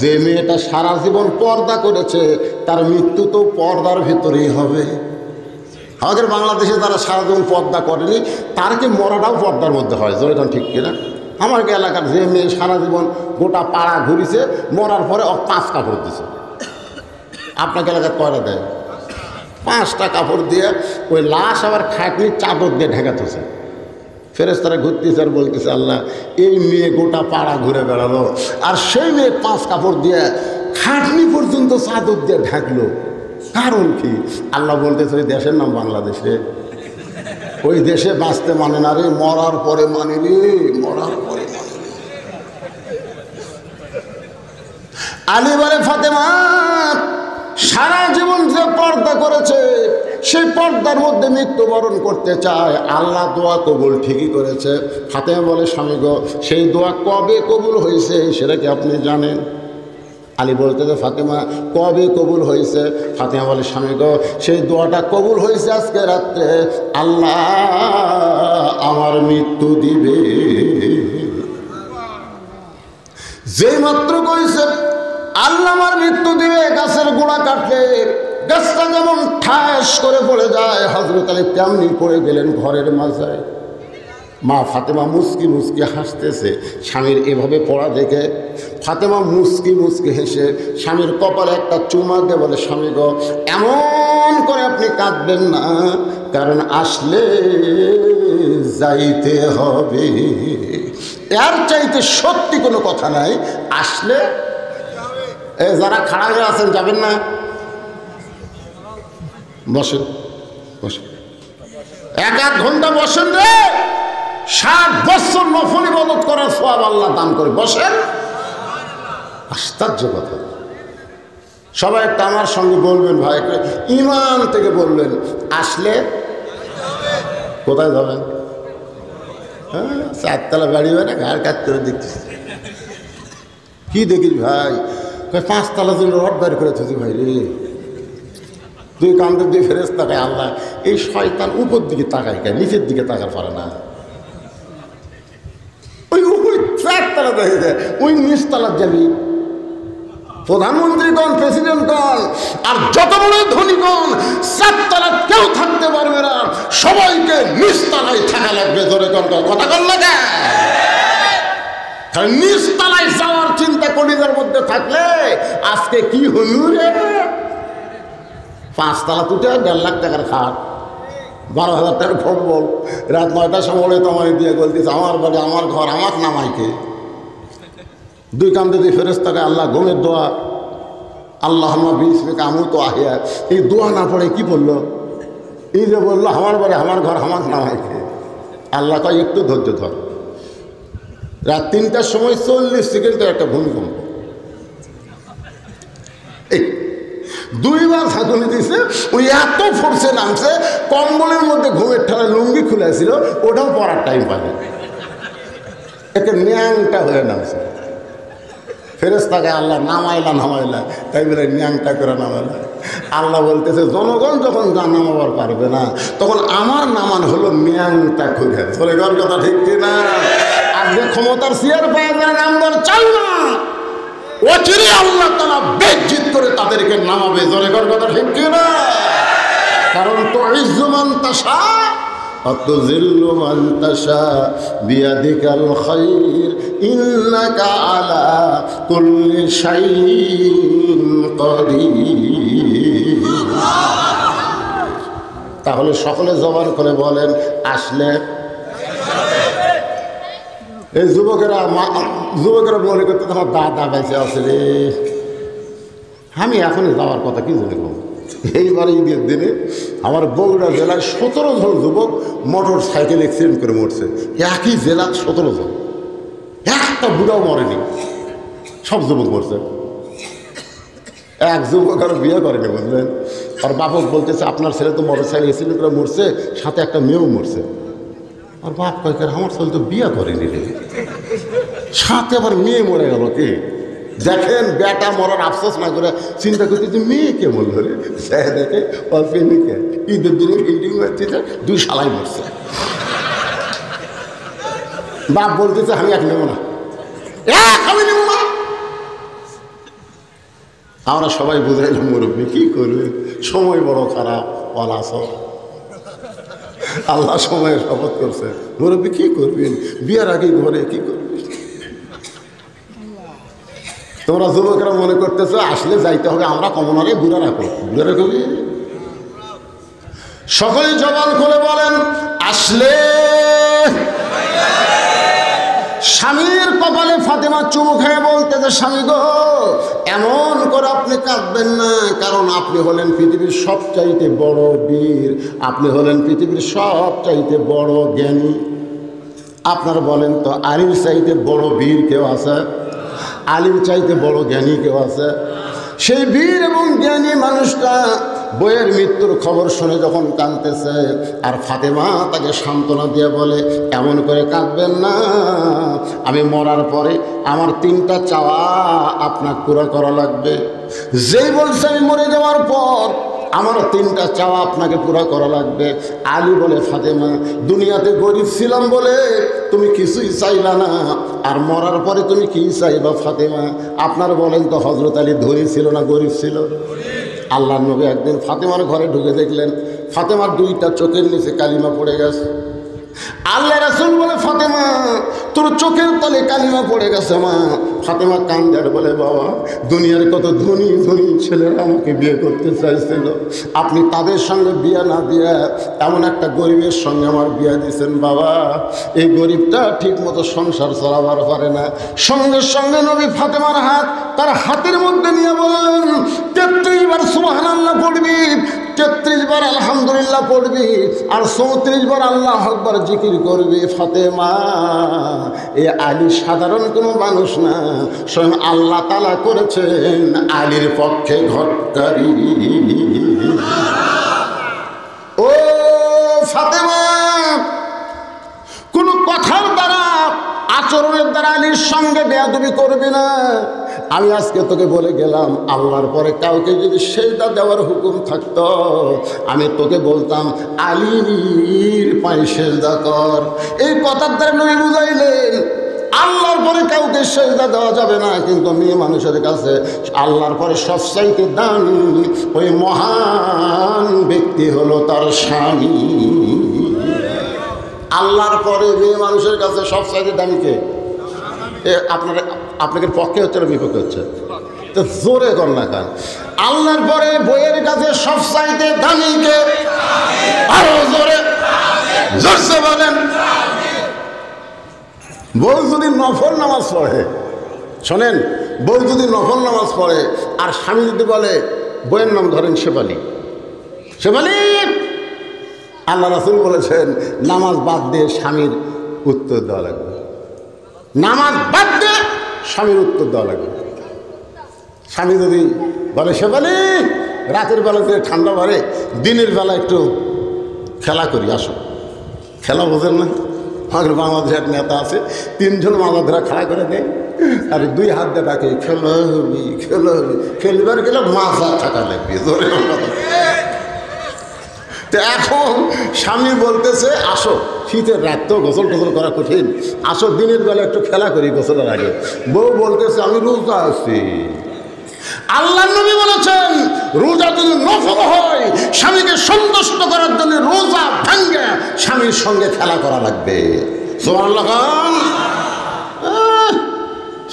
যে মেয়েটা সারা জীবন পর্দা করেছে তার মৃত্যু তো পর্দার ভিতরেই হবে। আমাদের বাংলাদেশে যারা সারা জীবন পর্দা করেনি তার কি মরাটাও পর্দার মধ্যে হয়? জোরে ঠিক কিনা? আমার এলাকার যে মেয়ে সারা জীবন গোটা পাড়া ঘুরিছে, মরার পরে 5 কাপড় দিছে। আপনাকে এলাকায় কয়টা দেয়? 5টা কাপড় দিয়ে ওই লাশ আবার খাটনি চাদর দিয়ে ঢেকাতেছে। ফেরেশতারা ঘুরতেছে আর বলতেছে, আল্লাহ এই মেয়ে গোটা পাড়া ঘুরে বেড়ালো, আর সেই মেয়ে 5 কাপড় দিয়ে খাটনি পর্যন্ত চাদর দিয়ে ঢাকলো, কারণ কি? আল্লাহ বলতেছে ওই দেশের নাম বাংলাদেশে, ওই দেশে বাঁচতে মানে না রে, মরার পরে মানে রে, মরার পরে মানে। আলী বলে, ফাতেমা সারা জীবন যে পর্দা করেছে সেই পর্দার মধ্যে মৃত্যুবরণ করতে চায়, আল্লাহ দোয়া কবুল ঠিকই করেছে। ফাতেমা বলে, স্বামী গো সেই দোয়া কবে কবুল হয়েছে সেটা কি আপনি জানেন? আলী বলতে যে, ফাতেমা কবে কবুল হয়েছে? ফাতেমা বলে, স্বামী গো সেই দোয়াটা কবুল হয়েছে আজকে রাত্রে, আল্লাহ আমার মৃত্যু দিবে। যেই মাত্র কইছে আল্লাহ আমার মৃত্যু দিবে, গাছের গোড়া কাটলে গাছটা যেমন ঠাস করে পড়ে যায়, হযরত আলী তেমনি পড়ে গেলেন ঘরের মাঝায়। মা ফাতেমা মুস্কি মুস্কি হাসতেছে স্বামীর এভাবে পড়া দেখে। ফাতেমা মুস্কি মুস্কি হেসে স্বামীর কপালে একটা চুমা দিয়ে বলে, স্বামী গো এমন করে আপনি কাঁদবেন না, কারণ আসলে যাইতে হবে, এর চাইতে সত্যি কোনো কথা নাই। আসলে যারা খাড়া হয়ে আছেন যাবেন না, বসেন বসেন, 1-1 ঘন্টা বসেন রে, 60 বছর নফল ইবাদত করার সওয়াব আল্লাহ দান করে, বসেন। আশ্চর্য কথা। সবাই একটা আমার সঙ্গে বলবেন, ভাই ইমান থেকে বলবেন, আসলে কোথায় যাবেন? হ্যাঁ, 4তলা বাড়ি হয় না, ঘাড় কাজ করে দেখছিস কি দেখিস ভাই? 5তলা জন্য রড বের করে থাকি ভাই রে, 2 কান্দের 2 ফেরেশতা তাকায়, আল্লাহ এই শয়তান উপর দিকে তাকায় কেন, নিচের দিকে তাকার পারে না? ওই 4তলা দেখে যায়, ওই নিচতলা যাবি। প্রধানমন্ত্রীগণ, প্রেসিডেন্টগণ আর যত বড় ধনীগণ 4তলা কেউ থাকতে পারবে না, সবাইকে নিচতলায় থাকা লাগবে। ধরে কথা কল না, নিচতলায় যাওয়ার চিন্তা কলিজার মধ্যে থাকলে আজকে কি হলু রে? 5তলা তুটে 1.5 লাখ টাকার খাট, 12,000 টাকার কম্বল, রাত 9টার সময় তোমায় দিয়ে বলতেছে আমার বাড়ি আমার ঘর আমার নামাইকে। 2 কান্দে 2 ফেরেশতাকে আল্লাহ ঘুমের দোয়া, আল্লাহুম্মা বিসমিকা আমুতু ওয়া আহইয়া, এই দোয়া না পড়ে কি বললো? এই যে বললো আমার বাড়ি আমার ঘর আমার নামাইকে। আল্লাহ কয় একটু ধৈর্য ধর। রাত 3টার সময় 40 সেকেন্ডের একটা ভূমিকম্প, 2 বার ঝাঁকুনি দিয়েছে, ওই এত ফোর্সে নামছে, কম্বলের মধ্যে ঘুমের ঠান্ডা লুঙ্গি খুলে ছিল, ওটাও পড়ার টাইম পাবে, একে ন্যাংটা হয়ে নামছে। ফেরেশতাকে আল্লাহ নামাইলা, তাই বলে ন্যাংটা করে নামাইলা। আল্লাহ বলতেছে জনগণ যখন নামাবার পারবে না, তখন আমার নামান হলো ন্যাংটা করে। ধরে ঘর কথা ঠিক কিনা? আজকে ক্ষমতার চেয়ার পায় যারা নাম্বার চাই না, অচিরে আল্লাহ তাআলা বেজ্জিত করে তাদেরকে নামাবে। জোরে কর কথা ঠিক কিনা? কারণ তো ইজ্জু মান তাশা ওয়া তুযিল্লু মান তাশা বিয়াদিকাল খায়র ইন্নাকা আলা কুল্লি শাইইন কাদির। তাহলে সকলে জবান করে বলেন, আসলে। এই যুবকেরা মনে করতে আমার দাদা বেঁচে আছে রে, আমি এখনই যাওয়ার কথা কি জানি। এইবারে ঈদের দিনে আমার বগুড়া জেলায় 17 জন যুবক মোটর সাইকেল অ্যাক্সিডেন্ট করে মরছে। একই জেলা 17 জন, একটা বুড়াও মরেনি, সব যুবক মরছে। এক যুবক আরো বিয়ে করেনি, বুঝলেন? আর বাপক বলতেছে আপনার ছেলে তো মোটর সাইকেল অ্যাক্সিডেন্ট করে মরছে, সাথে একটা মেয়েও মরছে। আর বাপ কয় আমার ছেলে তো বিয়ে করেনি রে, সাথে আবার মেয়ে মরে গেল। কি দেখেন, বেটা মরার আফসোস না করে চিন্তা করতে যে মেয়ে কে মরল রে, দেখে অল্পেনিকে ঈদের দিনে ফিল্ডিং মারছে, 2 শালাই মরছে। বাপ বলতেছে আমি এক নেব না, আমি নেব না। আমরা সবাই বুঝাইলাম মুরব্বী কি করবে, সময় বড় খারাপ, অলাস আল্লাহ সময়ের শপথ করছে। মুরব্বী কি করবেন, বিয়ার আগে ঘরে কি করবেন? তোমরা যুবকরা মনে করতেছো আসলে যাইতে হবে আমরা কমনারে বুড়া রাখো, বুড়া রাখবি। সকলেই জবান খুলে বলেন আসলে। স্বামীর কপালে ফাতেমা চুমু খেয়ে বলতেছে, স্বামী গো এমন করে আপনি কাঁদবেন না, কারণ আপনি হলেন পৃথিবীর সবচাইতে বড় বীর, আপনি হলেন পৃথিবীর সবচাইতে বড় জ্ঞানী। আপনারা বলেন তো আলীর চাইতে বড় বীর কেউ আছে? আলীর চাইতে বড় জ্ঞানী কেউ আছে? সেই বীর এবং জ্ঞানী মানুষটা বইয়ের মৃত্যুর খবর শুনে যখন কাঁদতেছে, আর ফাতেমা তাকে সান্ত্বনা দিয়ে বলে এমন করে কাঁদবেন না, আমি মরার পরে আমার 3টা চাওয়া আপনার পুরো করা লাগবে। যেই বলছে আমি মরে যাওয়ার পর আমার 3টা চাওয়া আপনাকে পুরো করা লাগবে। আলী বলে ফাতেমা দুনিয়াতে গরিব ছিলাম বলে তুমি কিছুই চাইলা না, আর মরার পরে তুমি কি চাইবা ফাতেমা? আপনার বলেন তো হযরত আলী ধনী ছিল না গরিব ছিল? আল্লাহর নবী একদিন ফাতেমার ঘরে ঢুকে দেখলেন ফাতেমার 2টা চোখের নিচে কালিমা পড়ে গেছে। আল্লাহ রাসূল বলে ফাতেমা তোর চোখের তলে কালিমা পড়ে গেছে মা। ফাতেমা কান্দে আর বলে বাবা দুনিয়ার কত ধনী ধনী ছেলেরা আমাকে বিয়ে করতে চাইছিল, আপনি তাদের সঙ্গে বিয়ে না দিয়ে এমন একটা গরিবের সঙ্গে আমার বিয়ে দিয়েছেন বাবা। এই গরিবটা ঠিক মতো সংসার চালাবার পারে না। সঙ্গে সঙ্গে নবী ফাতেমার হাত তার হাতের মধ্যে নিয়ে বলেন 33 বার সুবহানাল্লাহ পড়বি, 33 বার আলহামদুলিল্লাহ পড়বি, আর 34 বার আল্লাহু আকবার জিকির করবি। ফাতেমা এ আলী সাধারণ কোনো মানুষ না, স্বয়ং আল্লাহ তাআলা করেছেন আলীর পক্ষে ঘটকারী। ও ফাতেমা কোন কথার দ্বারা আচরণের দ্বারা আলীর সঙ্গে বেয়াদবি করবি না। আমি আজকে তোকে বলে গেলাম আল্লাহর পরে কাউকে যদি সেজদা দেওয়ার হুকুম থাকতো আমি তোকে বলতাম আলীর পায়ে সেজদা কর। এই কথার দ্বারা নবী বুঝাইলেন আল্লাহর পরে কাউকে সেজদা দেওয়া যাবে না, কিন্তু মেয়ে মানুষের কাছে আল্লাহর পরে সবচাইতে দামি ওই মহান ব্যক্তি হলো তার স্বামী। আল্লাহর পরে মেয়ে মানুষের কাছে সবচাইতে দামি কে? আপনাদের পক্ষে হচ্ছে না বিপক্ষে হচ্ছে? তো জোরে কর না কান। আল্লাহর পরে বইয়ের কাছে সবচাইতে দামি কে? আরো জোরে জোরসে বলেন। বউ যদি নফল নামাজ পড়ে, শোনেন, বউ যদি নফল নামাজ পড়ে আর স্বামী যদি বলে বইয়ের নাম ধরেন শেফালি, শেফালি, আল্লাহ রাসূল বলেছেন নামাজ বাদ দিয়ে স্বামীর উত্তর দেওয়া লাগবে। নামাজ বাদ দিয়ে স্বামীর উত্তর দেওয়া লাগবে। স্বামী যদি বলে শেফালি রাতের বেলা যে ঠান্ডা বাড়ে, দিনের বেলা একটু খেলা করি আসো, খেলা বোঝেন না? আমাদের বাংলাদেশে এক নেতা আছে 3 জন মালাধরা খাড়া করে দেয় আর 2 হাত দিয়ে ডাকে খেলা হবি খেলা হবি, খেলবার গেলে মাথা থাকা লাগবে। তো এখন স্বামী বলতেছে আসো, শীতের রাত তো গোসল টোসল করা কঠিন, আসো দিনের বেলা একটু খেলা করি গোসলের আগে। বউ বলতেছে আমি রোজা আছি। আল্লাহর নবী বলেছেন রোজা যদি নফল হয় স্বামীকে সন্তুষ্ট করার জন্য রোজা ভাঙ্গে স্বামীর সঙ্গে খেলা করা লাগবে। সুবহানাল্লাহ।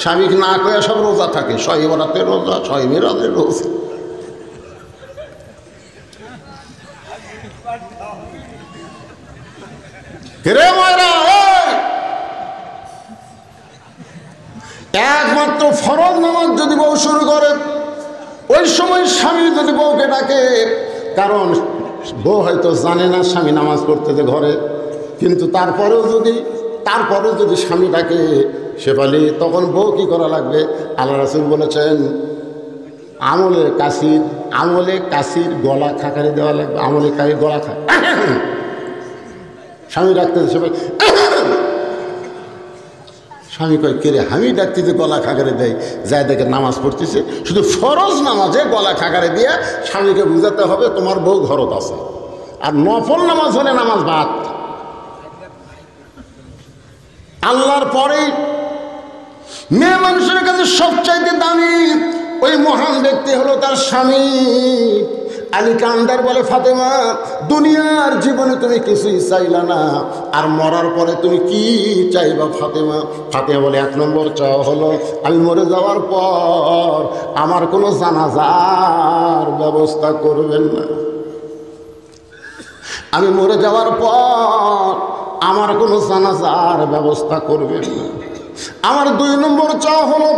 স্বামীকে না করে সব রোজা থাকে, 6 বরাতের রোজা, 6 মিরাজের রোজা। একমাত্র ফরজ নামাজ যদি বউ শুরু করে ওই সময় স্বামী যদি বউকে ডাকে, কারণ বউ হয়তো জানে না স্বামী নামাজ পড়তেছে ঘরে, কিন্তু তারপরেও যদি স্বামী ডাকে শেফালি, তখন বউ কি করা লাগবে? আল্লাহ রাসূল বলেছেন আমলে কাশির গলা খাকারি দেওয়া লাগবে। আমলে কাশির গলা খা, স্বামী ডাকতেছে শেফালি, স্বামী কয় কে রে আমি ডাকতেছে, গলা খাকারে দেয়, যায় দেখে নামাজ পড়তেছে। শুধু ফরজ নামাজে গলা খাকারে দিয়ে স্বামীকে বুঝাতে হবে তোমার বউ ঘরত আছে। আর নফল নামাজ হলে নামাজ বাদ। আল্লাহর পরেই মেয়ে মানুষের কাছে সবচাইতে দামি ওই মহান ব্যক্তি হলো তার স্বামী। আলী কান্দার বলে, ফাতেমা দুনিয়ার জীবনে তুমি কিছুই চাইলা না, আর মরার পরে তুমি কি চাইবা ফাতেমা? ফাতেমা বলে, 1 নম্বর চাওয়া হলো আমি মরে যাওয়ার পর আমার কোনো জানাজার ব্যবস্থা করবেন না। আমি মরে যাওয়ার পর আমার কোনো জানাজার ব্যবস্থা করবেন না। আমার 2 নম্বর চাওয়া হলো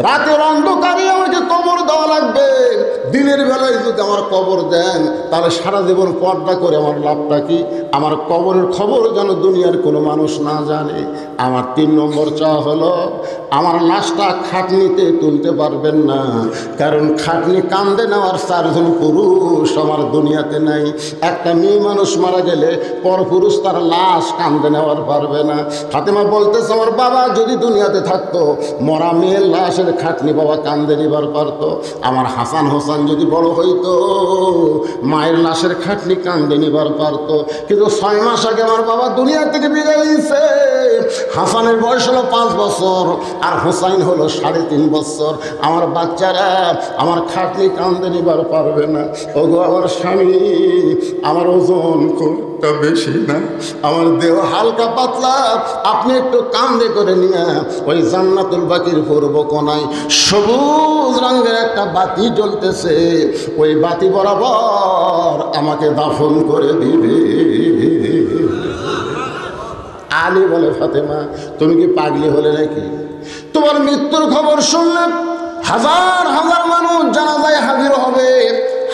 রাতের অন্ধকারে আমাকে কবর দেওয়া লাগবে। দিনের বেলায় যদি আমার কবর দেন তাহলে সারা জীবন পর্দা করে আমার লাভটা কি? আমার কবরের খবর যেন দুনিয়ার কোনো মানুষ না জানে। আমার 3 নম্বর চাওয়া হলো আমার লাশটা খাটনিতে তুলতে পারবেন না, কারণ খাটনি কান্দে নেওয়ার 4 জন পুরুষ আমার দুনিয়াতে নাই। একটা মেয়ে মানুষ মারা গেলে পরপুরুষ তার লাশ কান্দে নেওয়ার পারবে না। ফাতেমা বলতেছে, আমার বাবা যদি দুনিয়াতে থাকতো মরা মেয়ের লাশের খাটনি বাবা কান্দে নিবার পারতো। আমার হাসান হোসেন যদি বড় হইতো মায়ের লাশের খাটনি কান্দে নিবার পারতো। কিন্তু 6 মাস আগে আমার বাবা দুনিয়া থেকে বিদায় নিয়েছে। হাসানের বয়স হলো 5 বছর আর হোসাইন হলো 3.5 বছর। আমার বাচ্চারা আমার খাটনি কান্দে নিবার পারবে না। ওগো আমার স্বামী, আমার ওজন খুব বেশি না, আমার দেহ হালকা পাতলা, আপনি একটু কান্দে করে নিয়ে ওই জান্নাতুল বাকির পূর্ব কোনায় সবুজ রঙের একটা বাতি জ্বলতেছে, ওই বাতি বরাবর আমাকে দাফন করে দিবে। আলী বলে, ফাতেমা তুমি কি পাগলি হলে নাকি? তোমার মৃত্যুর খবর শুনলে হাজার হাজার মানুষ জানাজায় হাজির হবে,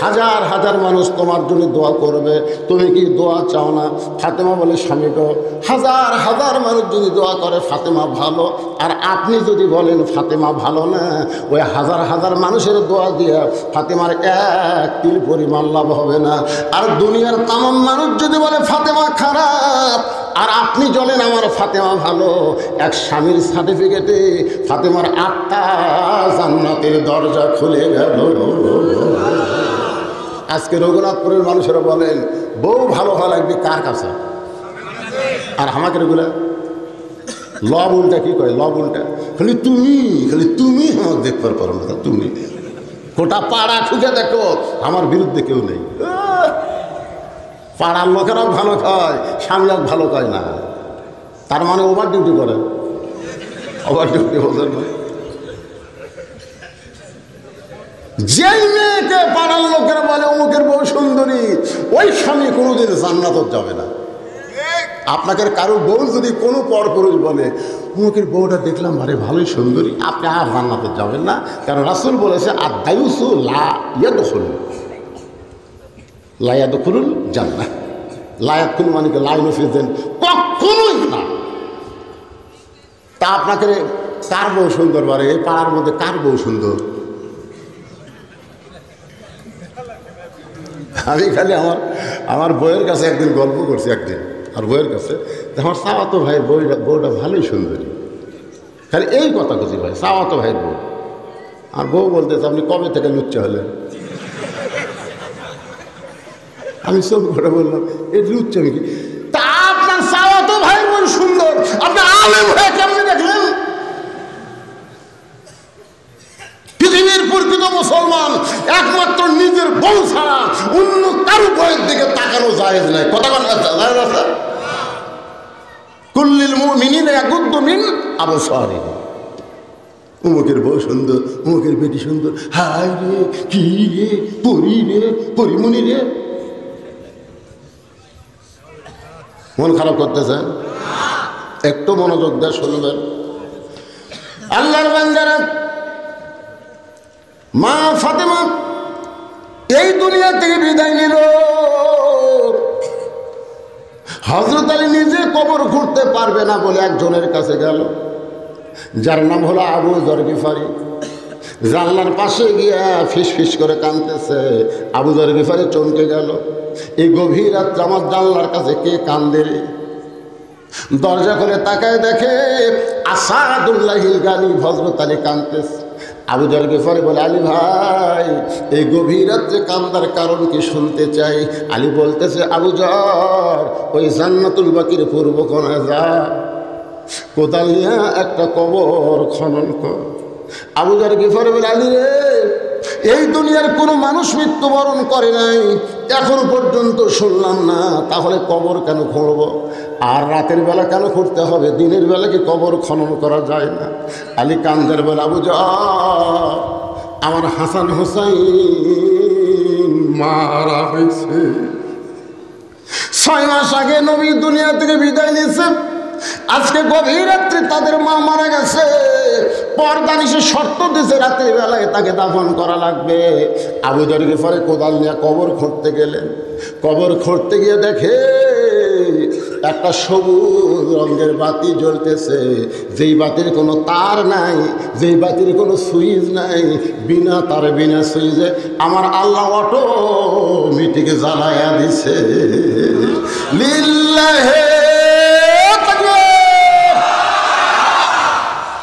হাজার হাজার মানুষ তোমার জন্য দোয়া করবে, তুমি কি দোয়া চাও না? ফাতেমা বলে, স্বামী গো, হাজার হাজার মানুষ যদি দোয়া করে ফাতেমা ভালো, আর আপনি যদি বলেন ফাতেমা ভালো না, ওই হাজার হাজার মানুষের দোয়া দিয়ে ফাতেমার 1 তিল পরিমাণ লাভ হবে না। আর দুনিয়ার তামাম মানুষ যদি বলে ফাতেমা খারাপ, আর আপনি বলেন আমার ফাতেমা ভালো, এক স্বামীর সার্টিফিকেটে ফাতেমার 8টা জান্নাতের দরজা খুলে গেল। আজকে রঘুনাথপুরের মানুষেরা বলেন বউ ভালো হওয়া লাগবে কার কাছে? আর আমাকে রেগুলা লব উল্টা কি কয়? লব উল্টা খালি তুমি আমার দেখবার পারো না। তুমি গোটা পাড়া ঠুকে দেখো আমার বিরুদ্ধে কেউ নেই। পাড়ার লোকেরাও ভালো খায়, স্বামীরাও ভালো খায় না, তার মানে ওভার ডিউটি করে। ওভার ডিউটি ওদের নয়। যেই মেয়েকে পাড়ার লোকেরা বলে অমুকের বউ সুন্দরী, ওই স্বামী কোনোদিন জান্নাত যাবে না। আপনাকে কারো বউ যদি কোনো পরপুরুষ বলে অমুকের বউটা দেখলাম আরে ভালোই সুন্দরী, আপনি আর জান্নাতে যাবেন না, কারণ রাসূল বলেছে আদায়ুসু লা ইয়াদখুলুল জান্নাহ। লা ইয়াদখুল মানে কি? লাইন অফ ইজেন, কখনোই না। তা আপনাকে কার বউ সুন্দর বলে? এই পাড়ার মধ্যে কার বউ সুন্দর? আমি খালি আমার বইয়ের কাছে একদিন গল্প করছি, একদিন আর বইয়ের কাছে আমার সাওয়াতো ভাইয়ের বউটা ভালোই সুন্দরী, খালি এই কথা খুঁজি ভাই, সাওয়াতো ভাইয়ের বউ। আর বউ বলতেছে আপনি কবে থেকে লুচ্চা হলেন? আমি সব করে বললাম এই লুচ্চা কি? তা আপনার সাওয়াতো ভাইয়ের বউ সুন্দর, আপনি আলেম হয়ে কেমনি দেখলেন? পৃথিবীর প্রকৃত মুসলমান একমাত্র নিজের বউ ছাড়া অন্য কারো বউয়ের দিকে তাকানো জায়েজ নাই। কথা বলা জায়েজ আছে? কুল্লিল মুমিনিনা ইয়াগুদ্দু মিন আবসারিহিম। অমুকের বউ সুন্দর, অমুকের বেটি সুন্দর, হায় রে কি রে, পরি রে, পরিমণি রে। মন খারাপ করতেছেন? একটু মনোযোগ দিয়ে শুনবেন। আল্লাহর বান্দারা, মা ফাতেমা এই দুনিয়া থেকে বিদায় নিল। হযরত আলী নিজে কবর খুঁড়তে পারবে না বলে একজনের কাছে গেল, যার নাম হলো আবু যর গিফারি। জানলার পাশে গিয়া ফিস ফিস করে কাঁদতেছে। আবু যর গিফারি চমকে গেল, এই গভীর রাত্রে আমার জানলার কাছে কে কান্দে রে? দরজা খুলে তাকায় দেখে আসাদুল্লাহিল গানি হযরত আলী কাঁদতেছে। আবু যর গিফারি বলে, আলী ভাই এই গভীর রাত্রে কান্দার কারণ কি শুনতে চাই। আলী বলতেছে, আবু যর ওই জান্নাতুল বাকির পূর্ব কোণে যা, কোদাল নিয়ে একটা কবর খনন কর। আবু যর গিফারি বলে, আলী রে এই দুনিয়ার কোনো মানুষ মৃত্যুবরণ করে নাই, এখনো পর্যন্ত শুনলাম না। তাহলে কবর কেন খুঁড়ব? আর রাতের বেলা কেন খুঁড়তে হবে? দিনের বেলা কি কবর খনন করা যায় না? আলী কান্দের বেলা বুঝা আমার হাসান হোসাইন মারা হয়েছে। 6 মাস আগে নবী দুনিয়া থেকে বিদায় নিয়েছে। আজকে গভীর রাত্রে তাদের মা মারা গেছে। পর্দা নিশে শর্ত দিয়েছে রাতের বেলায় তাকে দাফন করা লাগবে। আবু যর গিফারি কোদাল নিয়ে কবর খুঁড়তে গেলেন। কবর খুঁড়তে গিয়ে দেখে একটা সবুজ রঙের বাতি জ্বলতেছে, যেই বাতির কোনো তার নাই, যেই বাতির কোনো সুইচ নাই, বিনা তারে বিনা সুইচে আমার আল্লাহ অটোমেটিক জ্বালায়া দিছে। লিল্লাহে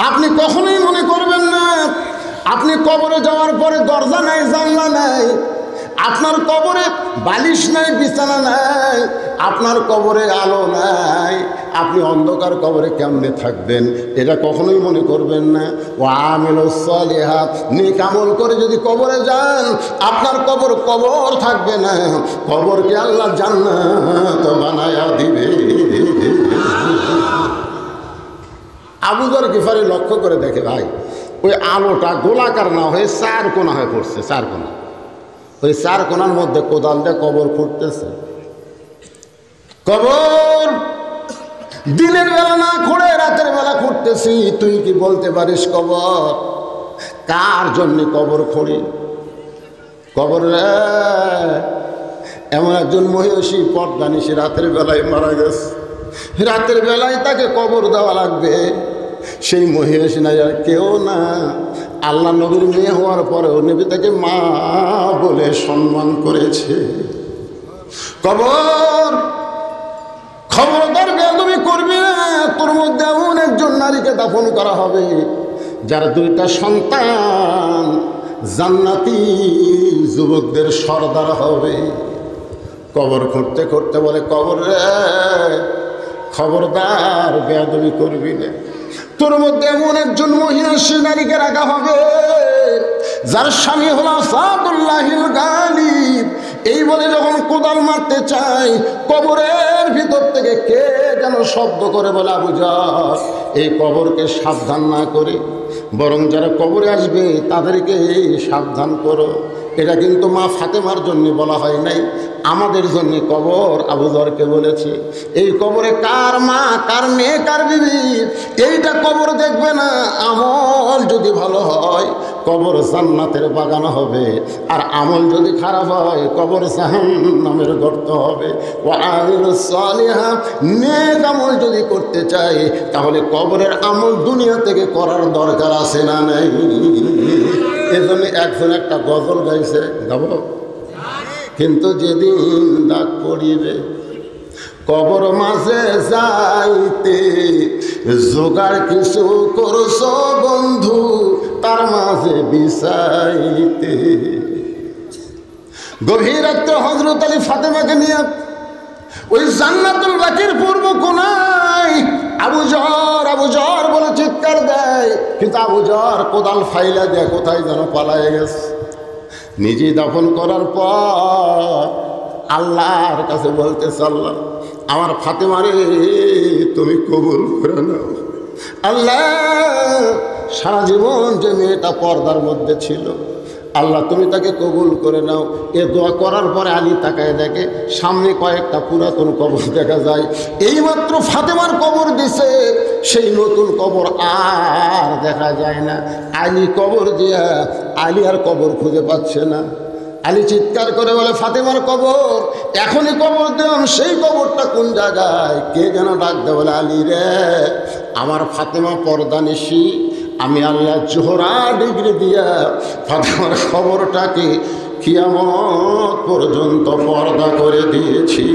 আপনি কখনোই মনে করবেন না আপনি কবরে যাওয়ার পরে দরজা নাই, জানলা নাই, আপনার কবরে বালিশ নাই, বিছানা নাই, আপনার কবরে আলো নাই, আপনি অন্ধকার কবরে কেমনে থাকবেন? এটা কখনোই মনে করবেন না। ও আমিলুস সালিহাত, নেক আমল করে যদি কবরে যান, আপনার কবর থাকবে না, কবরকে আল্লাহ জান্নাত বানায়া দিবে। আবু যর গিফারি লক্ষ্য করে দেখে, ভাই ওই আলোটা গোলাকার না হয়ে 4 কোণা হয়ে পড়ছে। 4 কোণা, ওই 4 কোণার মধ্যে কোদাল দিয়ে কবর ফুটতেছে। কবর দিনের বেলা না খুঁড়ে রাতের বেলা খুঁড়তেছি। তুই কি বলতে পারিস কবর কার জন্য কবর খুঁড়ি? কবর এমন একজন মহিষী পর্দা নিশি রাতের বেলায় মারা গেছে। রাতের বেলায় তাকে কবর দেওয়া লাগবে। সেই মহিষী নাই আর কেউ না, আল্লাহ নবীর মেয়ে হওয়ার পরেও নবী তাকে মা বলে সম্মান করেছে। কবর খবরদার বেয়াদবি করবি না। তোর মধ্যে এমন একজন নারীকে দাফন করা হবে যার 2টা সন্তান জান্নাতি যুবকদের সর্দার হবে। কবর খুঁড়তে খুঁড়তে বলে, কবর রে খবরদার বেয়াদবি করবি না। তোর মধ্যে এমন একজন মহিলা সে নারীকে রাখা হবে যার স্বামী হল আসাদুল্লাহিল গালিব। এই বলে যখন কোদাল মারতে চাই, কবরের ভিতর থেকে কে যেন শব্দ করে বলে, আবু যর এই কবরকে সাবধান না করে বরং যারা কবরে আসবে তাদেরকে সাবধান করো। এটা কিন্তু মা ফাতেমার জন্য বলা হয় নাই, আমাদের জন্য কবর আবু যরকে বলেছে। এই কবরে কার মা, কার মেয়ে, কার বিবি, এইটা কবর দেখবে না। আমল যদি ভালো হয় কবর জান্নাতের বাগান হবে, আর আমল যদি খারাপ হয় কবর জাহান্নামের গর্ত হবে। ও আমিলুস সালিহাত, নেক আমল যদি করতে চাই তাহলে কবরের আমল দুনিয়া থেকে করার দরকার আছে না নাই? এজন্য একজন একটা গজল গাইছে, গাব, কিন্তু যেদিন ডাক পড়িবে কবর মাঝে যাইতে, জোগাড় কিছু করছো বন্ধু তার মাঝে বিছাইতে। গভীর রাত্রে হযরত আলী ফাতেমাকে নিয়ে ওই জান্নাতুল বাকির পূর্ব কোনায় আবু যর বলে চিৎকার দেয়, কিন্তু আবু যর কোদাল ফাইলা দেয় কোথায় যেন পালায়ে গেছে। নিজেই দাফন করার পর আল্লাহর কাছে বলতেছে, আল্লাহ আমার ফাতেমারে তুমি কবুল করে নাও। আল্লাহ সারা জীবন যে মেয়েটা পর্দার মধ্যে ছিল, আল্লাহ তুমি তাকে কবুল করে নাও। এ দোয়া করার পরে আলী তাকায় দেখে সামনে কয়েকটা পুরাতন কবর দেখা যায়। এইমাত্র ফাতেমার কবর দিছে, সেই নতুন কবর আর দেখা যায় না। আলী কবর দিয়া আলী আর কবর খুঁজে পাচ্ছে না। আলী চিৎকার করে বলে, ফাতেমার কবর এখনই কবর দিলাম, সেই কবরটা কোন জায়গায়? কে যেন ডাক দেয়, বলে আলী রে আমার ফাতেমা পর্দা নিশি, আমি আল্লাহ জোহরা ডিগ্রি দিয়া ফাতেমার খবরটাকে কিয়ামত পর্যন্ত পর্দা করে দিয়েছি।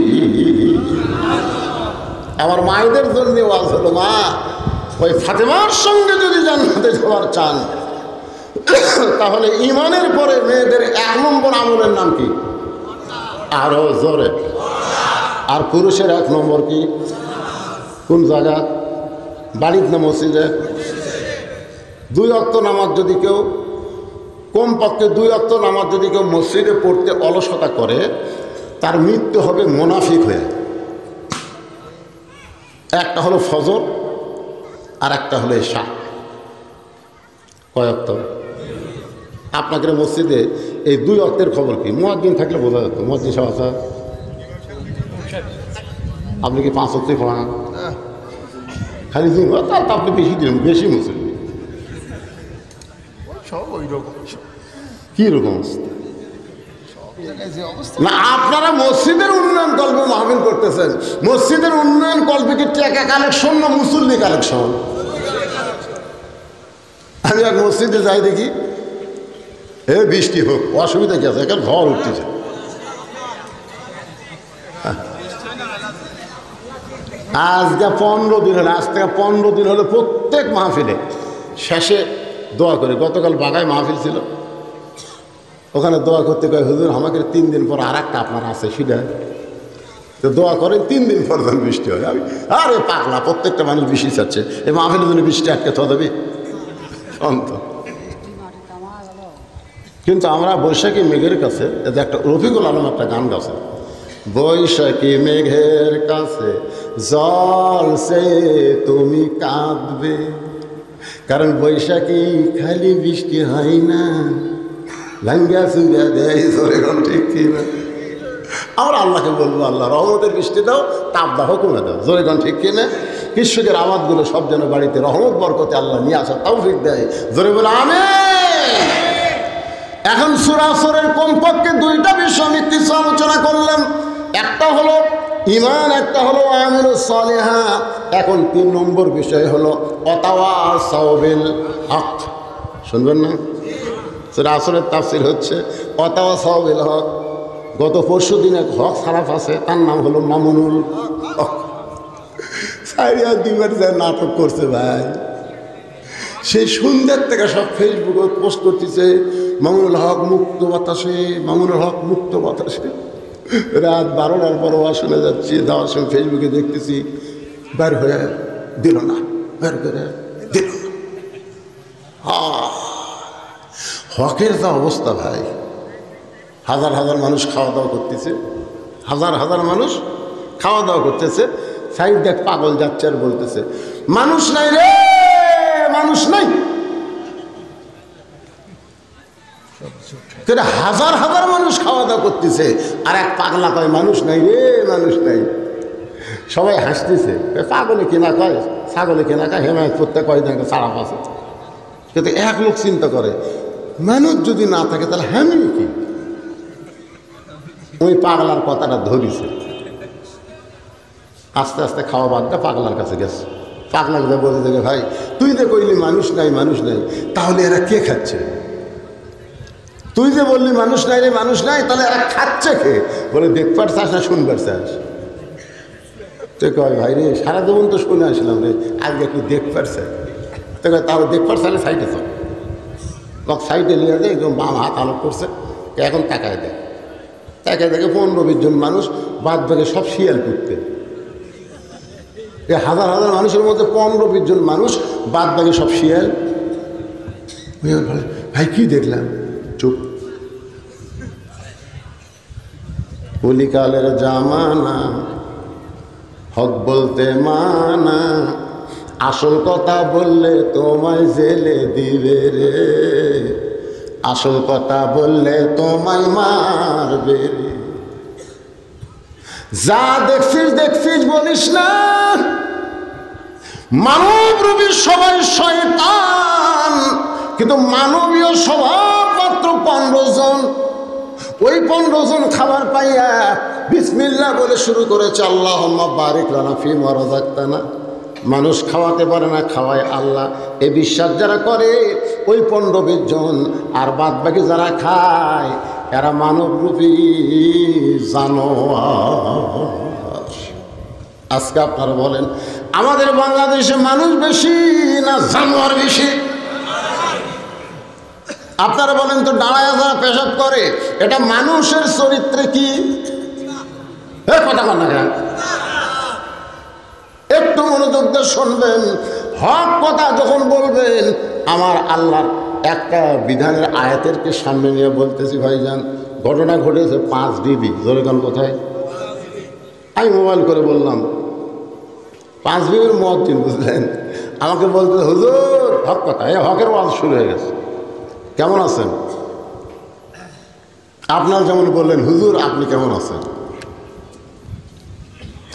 আমার মায়েদের জন্য ওয়াজ হলো, মা ওই ফাতেমার সঙ্গে যদি জান্নাতে যাওয়ার চান তাহলে ঈমানের পরে মেয়েদের 1 নম্বর আমলের নাম কি? আরো জোরে। আর পুরুষের 1 নম্বর কি? কোন জায়গা? বাড়ির না মসজিদে? 2 ওয়াক্ত নামাজ যদি কেউ কমপক্ষে 2 ওয়াক্ত নামাজ যদি কেউ মসজিদে পড়তে অলসতা করে, তার মৃত্যু হবে মুনাফিক হয়ে। একটা হলো ফজর আর একটা হলো এশা। কয় ওয়াক্ত? আপনাকে মসজিদে এই 2 ওয়াক্তের খবর কি? মুয়াজ্জিন থাকলে বোঝা যেত। মুয়াজ্জিন সাহেব আছে, আপনি কি 5 ওয়াক্তই পড়ান? খালি তার তো আপনি বেশি মুসলিম। কি রকম না, আপনারা মসজিদের উন্নয়ন কল্পে মাহফিল করতেছেন। মসজিদের উন্নয়ন কল্পে কি টাকা কালেকশন না মুসল্লি কালেকশন? আমি এক মসজিদে যাই, দেখি বৃষ্টি হোক, অসুবিধা কি আছে, এখন ঘর উঠতেছে। আজকে 15 দিন হলো, আজ থেকে 15 দিন হলো প্রত্যেক মাহফিলে শেষে দোয়া করে। গতকাল বাগায় মাহফিল ছিল, ওখানে দোয়া করতে কয় হুজুর আমাকে 3 দিন পর আর একটা আপনার আছে, সেটা তো দোয়া করেন 3 দিন পর যখন বৃষ্টি হয়। আমি আরে পাগলা, প্রত্যেকটা মানুষ বৃষ্টি চাচ্ছে, এই মাহফিলের জন্য বৃষ্টি আটকে থা দেবে অন্ত। কিন্তু আমরা বৈশাখী মেঘের কাছে, এতে একটা রফিকুল আলম একটা গান গাছে, বৈশাখী মেঘের কাছে জল সে তুমি কাঁদবে, কারণ বৈশাখী খালি বৃষ্টি হয় না, ভাঙ্গা চুঙ্গা দেয়। ঠিক কি না? আমরা আল্লাহকে বলবো, আল্লাহ রহমতের বৃষ্টি দাও, তাপ দাহ কমে দাও। জোরে গান ঠিক কিনা? কৃষকের আবাদগুলো সব যেন বাড়িতে রহমত বরকতে আল্লাহ নিয়ে আসা তৌফিক দেয়। জোরে বলে আমিন। এখন সূরা আসরের কমপক্ষে 2টা বিষয় আমি কিছু আলোচনা করলাম। একটা হলো ঈমান, একটা হলো আমালুস সালিহাত। এখন 3 নম্বর বিষয় হলো ওয়াতাওয়াসাউ বিল হক। শুনবেন না? সূরা আসরের তাফসীর হচ্ছে ওয়াতাওয়াসাউ বিল হক। গত পরশু দিন এক হক সারাফ আছে, তার নাম হলো মামুনুল হক। সারিয়া দিবার যা নাটক করছে ভাই, সেই সন্ধ্যার থেকে সব ফেসবুকে পোস্ট করতেছে মামুনুল হক মুক্ত বাতাসে, মামুনুল হক মুক্ত বাতাসে। রাত 12টার পর শুনে যাচ্ছি, যাওয়ার সময় ফেসবুকে দেখতেছি বের হয়ে দিল না, বের করে দিল না। হকের যা অবস্থা ভাই, হাজার হাজার মানুষ খাওয়া দাওয়া করতেছে, হাজার হাজার মানুষ খাওয়া দাওয়া করতেছে। সাইড দেখ পাগল যাচ্ছে আর বলতেছে মানুষ নাই রে, মানুষ নাই। হাজার হাজার মানুষ খাওয়া দাওয়া করতেছে, আর এক পাগলা কয় মানুষ নাই রে, মানুষ নাই। সবাই হাসতেছে, পাগলে কেনা কয়, ছাগলে কেনা কয়, হেমায়ত করতে কয় দেখে সারা পাশে। কিন্তু এক লোক চিন্তা করে মানুষ যদি না থাকে তাহলে হ্যামি কি? ওই পাগলার কথাটা ধরিছে, আস্তে আস্তে খাওয়া বাদ দিয়ে পাগলার কাছে গেছে। পাগলাকে বলে দেখে ভাই তুই যে কইলি মানুষ নাই, মানুষ নাই, তাহলে এরা কে খাচ্ছে? তুই যে বললি মানুষ নাই রে, মানুষ নাই, তাহলে এরা খাচ্ছে কে? বলে দেখবার চাস না শুনবার চাস? তুই কয় ভাই রে সারা জীবন তো শুনে আসলাম রে, আজকে একটু দেখবার চাই। তো তাহলে দেখবার চাইলে সাইডে তো সাইডে নিয়ে যায়, একদম বাম হাত আলোক করছে, এখন তাকায় দেয়। তাকায় দেখে 15-20 জন মানুষ, বাদ বাকি সব শিয়াল কুটতে। এই হাজার হাজার মানুষের মধ্যে 15-20 জন মানুষ, বাদ বাকি সব শিয়াল। ভাই কি দেখলাম? চুপ। কলিকালের জামানা, হক বলতে মানা, আসল কথা বললে তোমায় জেলে দিবে রে, আসল কথা বললে তোমায় মারবে রে। যা দেখছিস দেখছিস বলিস না, মানব রূপী সবাই শয়তান, কিন্তু মানবীয় স্বভাব মাত্র 15 জন। ওই 15 জন খাবার পাইয়া বিসমিল্লাহ বলে শুরু করেছে আল্লাহুম্মা বারিক লানা ফিমা রাযাকতানা। মানুষ খাওয়াতে পারে না, খাওয়ায় আল্লাহ। এই বিশ্বাস যারা করে ওই 15-20 জন, আর বাদ বাকি যারা খায় এরা মানবরূপী জানোয়ার। আজকে আপনারা বলেন আমাদের বাংলাদেশে মানুষ বেশি না জানোয়ার বেশি? আপনারা বলেন তো, দাঁড়ায় যারা পেশাব করে এটা মানুষের চরিত্রে কি কথা বল না? একটু মনোযোগ দিয়ে শুনবেন, হক কথা যখন বলবেন আমার আল্লাহর একটা বিধানের আয়াতেরকে সামনে নিয়ে বলতেছি, ভাইজান ঘটনা ঘটেছে 5 ডিবি। জোরেগান কোথায়? আমি মোবাইল করে বললাম 5 ডিবির মুয়াজ্জিন, বুঝলেন? আমাকে বলতে, হুজুর হক কথা, হকের ওয়াজ শুরু হয়ে গেছে, কেমন আছেন? আপনার যেমন বললেন, হুজুর আপনি কেমন আছেন?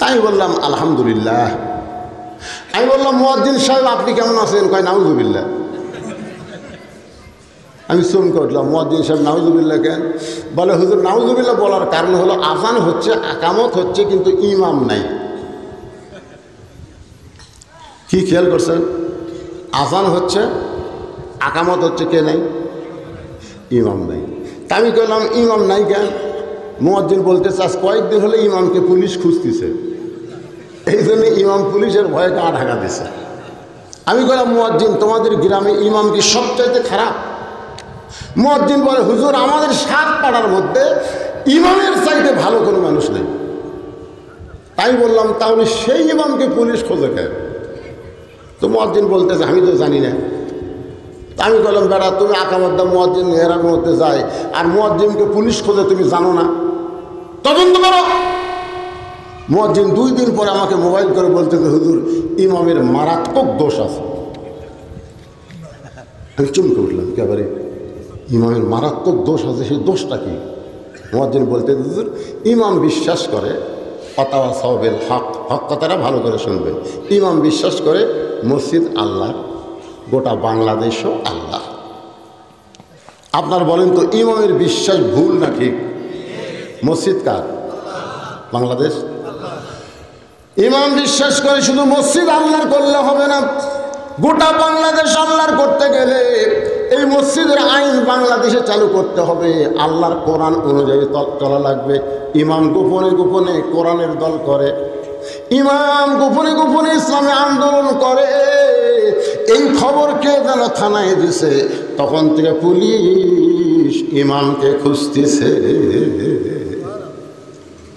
তাই বললাম আলহামদুলিল্লাহ। আমি বললাম মুয়াজ্জিন সাহেব আপনি কেমন আছেন? কয় নাউজুবিল্লাহ। আমি চমকে উঠলাম, মুয়াজ্জিন সাহেব নাউজুবিল্লাহ কেন? বলে হুজুর নাউজুবিল্লাহ বলার কারণ হলো আযান হচ্ছে, আকামত হচ্ছে, কিন্তু ইমাম নাই। কি খেয়াল করছেন? আযান হচ্ছে, আকামত হচ্ছে, কে নাই? ইমাম নাই। তা আমি বললাম ইমাম নাই কেন? মুয়াজ্জিন বলতেছে আজ কয়েকদিন হলে ইমামকে পুলিশ খুঁজতেছে, এই জন্য ইমাম পুলিশের ভয়ে গা ঢাকা দিছে। আমি বললাম মুয়াজ্জিন তোমাদের গ্রামে ইমাম কি সবচাইতে খারাপ? মুয়াজ্জিন বলে হুজুর আমাদের 7 পাড়ার মধ্যে ইমামের চাইতে ভালো কোনো মানুষ নেই। তাই বললাম তাহলে সেই ইমামকে পুলিশ খোঁজে কেন? তো মুয়াজ্জিন বলতেছে আমি তো জানি না। আমি বললাম বেড়া তুমি আকামত দাও, মুয়াজ্জিন মেহরাবের মধ্যে যায়, আর মুয়াজ্জিনকে পুলিশ খোঁজে তুমি জানো না? তদন্ত করো। মুয়াজ্জিন 2 দিন পরে আমাকে মোবাইল করে বলতেছে হুজুর ইমামের মারাত্মক দোষ আছে। আমি চমকে উঠলাম, একেবারে ইমামের মারাত্মক দোষ আছে, সেই দোষটা কি? মুয়াজ্জিন বলতে হুজুর ইমাম বিশ্বাস করে অতাওয়াসাবিল হক, হক কথাটা ভালো করে শুনবেন। ইমাম বিশ্বাস করে মসজিদ আল্লাহ, গোটা বাংলাদেশও আল্লাহ। আপনার বলেন তো ইমামের বিশ্বাস ভুল না ঠিক? মসজিদ কার? বাংলাদেশ। ইমাম বিশ্বাস করে শুধু মসজিদ আল্লাহর করলে হবে না, গোটা বাংলাদেশ আল্লাহর করতে গেলে এই মসজিদের আইন বাংলাদেশে চালু করতে হবে, আল্লাহর কোরআন অনুযায়ী চলা লাগবে। ইমাম গোপনে গোপনে কোরআনের দল করে, ইমাম গোপনে গোপনে ইসলামে আন্দোলন করে। এই খবর কে যেন থানায় দিছে, তখন থেকে পুলিশ ইমামকে খুঁজতেছে।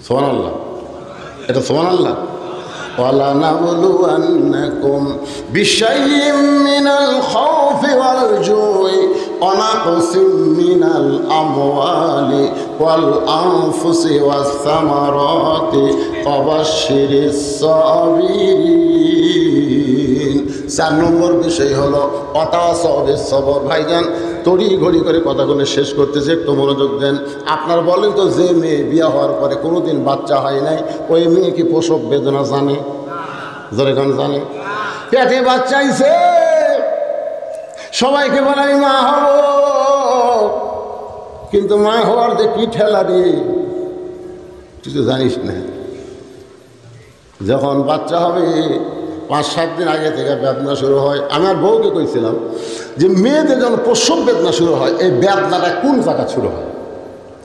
সুবহানাল্লাহ, এটা সুবহানাল্লাহ। وَلَنَبْلُوَنَّكُمْ بِشَيْءٍ مِّنَ الْخَوْفِ وَالْجُوعِ وَنَقْصٍ مِّنَ الْأَمْوَالِ وَالْأَنفُسِ وَالثَّمَرَاتِ وَبَشِّرِ الصَّابِرِينَ। 4 নম্বর বিষয় হলো অতাওয়াসাবিস সবর। ভাইজান তড়ি ঘড়ি করে কথাগুলো শেষ করতেছে, একটু মনোযোগ দেন। আপনার বলেন তো যে মেয়ে বিয়ে হওয়ার পরে কোনোদিন বাচ্চা হয় নাই, ওই মেয়ে কি প্রসব বেদনা জানে? যেরকম জানে পেটে বাচ্চা আইছে, সবাইকে বলে আমি মা হব, কিন্তু মা হওয়ার যে কি ঠেলা রে তুই তো জানিস না। যখন বাচ্চা হবে 5-7 দিন আগে থেকে বেদনা শুরু হয়। আমার বউকে কইছিলাম যে মেয়েদের যখন প্রসব বেদনা শুরু হয়, এই বেদনাটা কোন জায়গা শুরু হয়?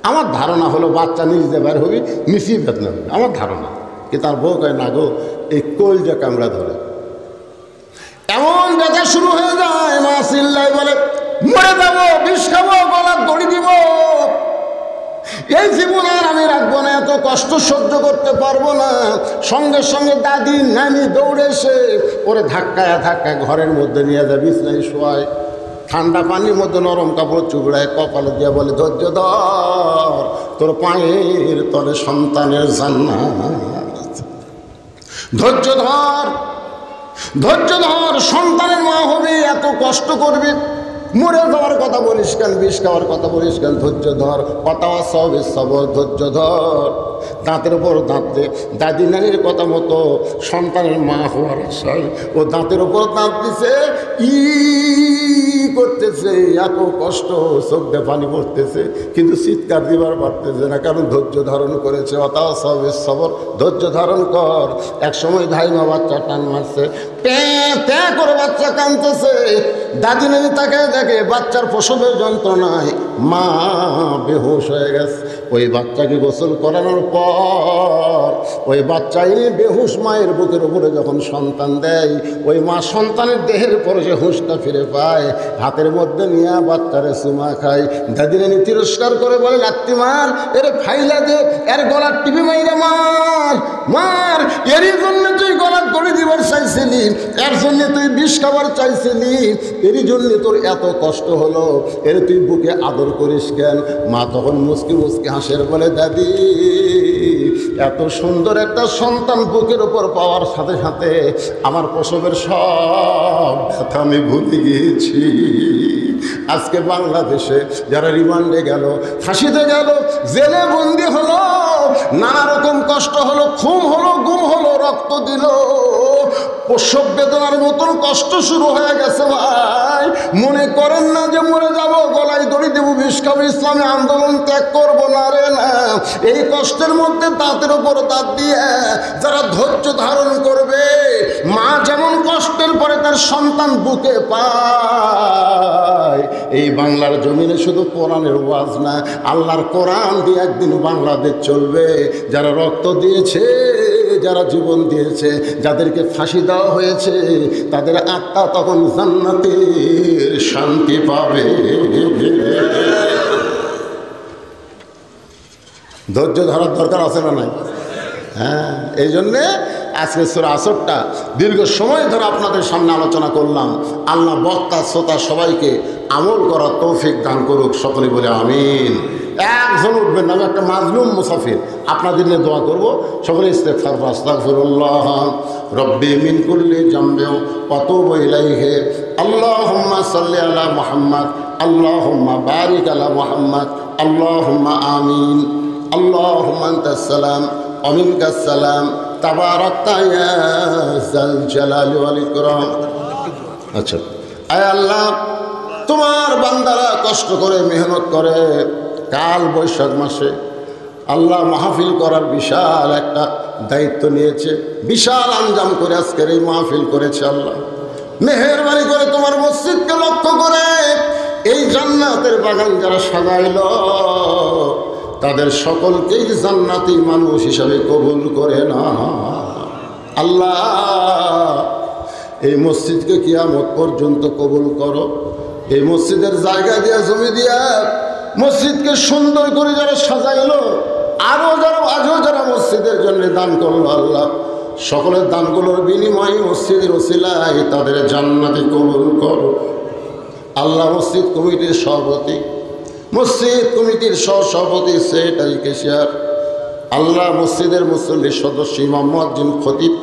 আমার ধারণা হলো বাচ্চা নিজে বের হবি মিশিয়ে বেদনা হবে, আমার ধারণা। কিন্তু তার বউ কয় না গো, এই কলজা কামড়া ধরে এমন ব্যথা শুরু হয়ে যায়, মা চিল্লাই বলে মরে যাবো, বিষ খাবো, গলার দড়ি দিব, এই জীবন আর আমি রাখবো না, এত কষ্ট সহ্য করতে পারবো না। সঙ্গে সঙ্গে দাদি নানি দৌড়ে এসে ওরে ধাক্কায় ধাক্কায় ঘরের মধ্যে নিয়ে যায়, বিছনায় শোয়ায়, ঠান্ডা পানির মধ্যে নরম কাপড় চুবড়ায় কপালে দিয়ে বলে ধৈর্য ধর, তোর পায়ের তলে সন্তানের জান্নাত। ধৈর্য ধর, ধৈর্য ধর, সন্তানের মা হবে, এত কষ্ট করবে, মরে যাওয়ার কথা বলিস কেন, বিষ খাওয়ার কথা বলিস কেন? ধৈর্য ধর, অতাওয়াসাবিস সবর, ধৈর্য ধর। দাঁতের ওপর দাঁত দে। দাদি নানির কথা মতো সন্তানের মা হওয়ার আশায় ও দাঁতের ওপর দাঁত দিছে, ই করতেছে, এত কষ্ট, চোখ দিয়ে পানি পড়তেছে, কিন্তু চিৎকার দিবার পারতেছে না, কারণ ধৈর্য ধারণ করেছে। অতাওয়াসাবিস সবর, ধৈর্য ধারণ কর। এক সময় ধাইমা বাচ্চা টান মারছে, প্যাঁ প্যাঁ করে বাচ্চা কাঁদতেছে, দাদি নানি তাকে দেখে বাচ্চার প্রসবের যন্ত্রণায় মা বেহুশ হয়ে গেছে। ওই বাচ্চাকে গোসল করানোর পর ওই বাচ্চা এনে বেহুশ মায়ের বুকের উপরে যখন সন্তান দেয়, ওই মা সন্তানের দেহের পরে যে হুঁশটা ফিরে পায়, হাতের মধ্যে নিয়ে বাচ্চারে চুমা খায়। দাদি নানি তিরস্কার করে বলে লাত্তি মার, এর ফাইলা দে, এর গলার টিপি মাইরে মার, মার, এরই জন্য তুই গলার দড়ি দিবার চাইছিলি, এর জন্যে তুই বিষ খাবার চাইছিলি, এরই জন্যে তোর এত কষ্ট হলো, এর তুই বুকে আদর করিস কেন? মা তখন মুসকি মুসকি হাসের বলে, দাদি এত সুন্দর একটা সন্তান বুকের ওপর পাওয়ার সাথে সাথে আমার প্রসবের সব ব্যথা আমি ভুলে গিয়েছি। আজকে বাংলাদেশে যারা রিমান্ডে গেল, ফাঁসিতে গেল, জেলে বন্দি হলো, নানা রকম কষ্ট হলো, খুন হলো, গুম হলো, রক্ত দিল, প্রসব বেদনার মতন কষ্ট শুরু হয়ে গেছে। ভাই মনে করেন না যে মরে যাব, গলায় দড়ি দেব, বিষ খাবো, ইসলামী আন্দোলন ত্যাগ করবো না রে না। এই কষ্টের মধ্যে দাঁতের উপর দাঁত দিয়ে যারা ধৈর্য ধারণ করবে, মা যেমন কষ্টের পরে তার সন্তান বুকে পায়, এই বাংলার জমিনে শুধু কোরআনের ওয়াজ না, আল্লাহর কোরআন দিয়ে একদিন বাংলাদেশ চলবে। যারা রক্ত দিয়েছে, যারা জীবন দিয়েছে, যাদেরকে ফাঁসি দেওয়া হয়েছে, তাদের আত্মা তখন জান্নাতের শান্তি পাবে। ধৈর্য ধরার দরকার আছে না নাই? হ্যাঁ, এই জন্যে আজকে সূরা আসরটা দীর্ঘ সময় ধরে আপনাদের সামনে আলোচনা করলাম। আল্লাহ বক্তা শ্রোতা সবাইকে আমল করার তৌফিক দান করুক, সকলে বলে আমিন। একজন উঠবেন না, আমি একটা মাজলুম মুসাফির, আপনাদের নিয়ে দোয়া করবো। সকলে ইস্তেগফার, আস্তাগফিরুল্লাহ রব্বি মিন কুল্লি জামবিন ওয়া তুবু ইলাইহি, আল্লাহুম্মা সাল্লি আলা মুহাম্মদ, আল্লাহুম্মা বারিক আলা মুহাম্মদ, আল্লাহুম্মা আমিন। আল্লাহুম্মা আনতাস সালাম ওয়া মিনকাস সালাম, তাবারাকতা ইয়া যাল জালালি ওয়াল ইকরাম। আচ্ছা, আয় আল্লাহ, তোমার বান্দারা কষ্ট করে মেহনত করে কাল বৈশাখ মাসে আল্লাহ মাহফিল করার বিশাল একটা দায়িত্ব নিয়েছে, বিশাল আঞ্জাম করে আজকের এই মাহফিল করেছে। আল্লাহ মেহেরবানি করে তোমার মসজিদকে লক্ষ্য করে এই জান্নাতের বাগান যারা সাজাইল, তাদের সকলকেই জান্নাতি মানুষ হিসাবে কবুল করে না। আল্লাহ এই মসজিদকে কিয়ামত পর্যন্ত কবুল করো। এই মসজিদের জায়গা দিয়া, জমি দিয়া মসজিদকে সুন্দর করে যারা সাজাইলো, আজও যারা মসজিদের জন্য দান করলো, আল্লাহ সকলের দানগুলোর বিনিময়ে মসজিদের ওসিলায় তাদের জান্নাতে কবুল করো। আল্লাহ মসজিদ কমিটির সভাপতি, মসজিদ কমিটির সহসভাপতি, সেক্রেটারি, ক্যাশিয়ার, আল্লাহ মসজিদের মুসল্লি সদস্য, ইমাম, মুয়াজ্জিন, খতিব,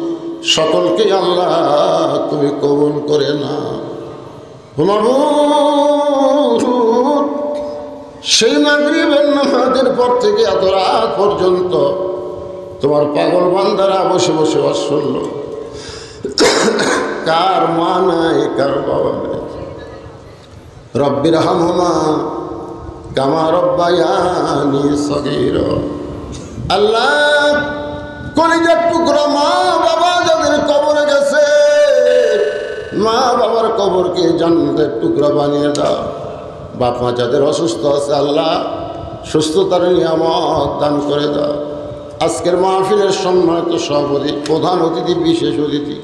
সকলকে আল্লাহ তুমি কবুল করে না। সেই মাগরিবের নামাজের পর থেকে এত রাত পর্যন্ত তোমার পাগল বান্দারা বসে বসে ওয়াজ শুনল। কার মা নাই, কার বাবা নাই। রব্বির হামহুমা কামা রব্বায়ানি সগীরা। আল্লাহ কলিজার টুকরা মা বাবা যাদের কবরে গেছে, মা বাবার কবরকে জান্নাতের টুকরা বানিয়ে দাও। বাপ মা যাদের অসুস্থ আছে, আল্লাহ সুস্থতার নিয়ামত দান করে দাও। আজকের মাহফিলের সম্মানিত সভাপতি, প্রধান অতিথি, বিশেষ অতিথি,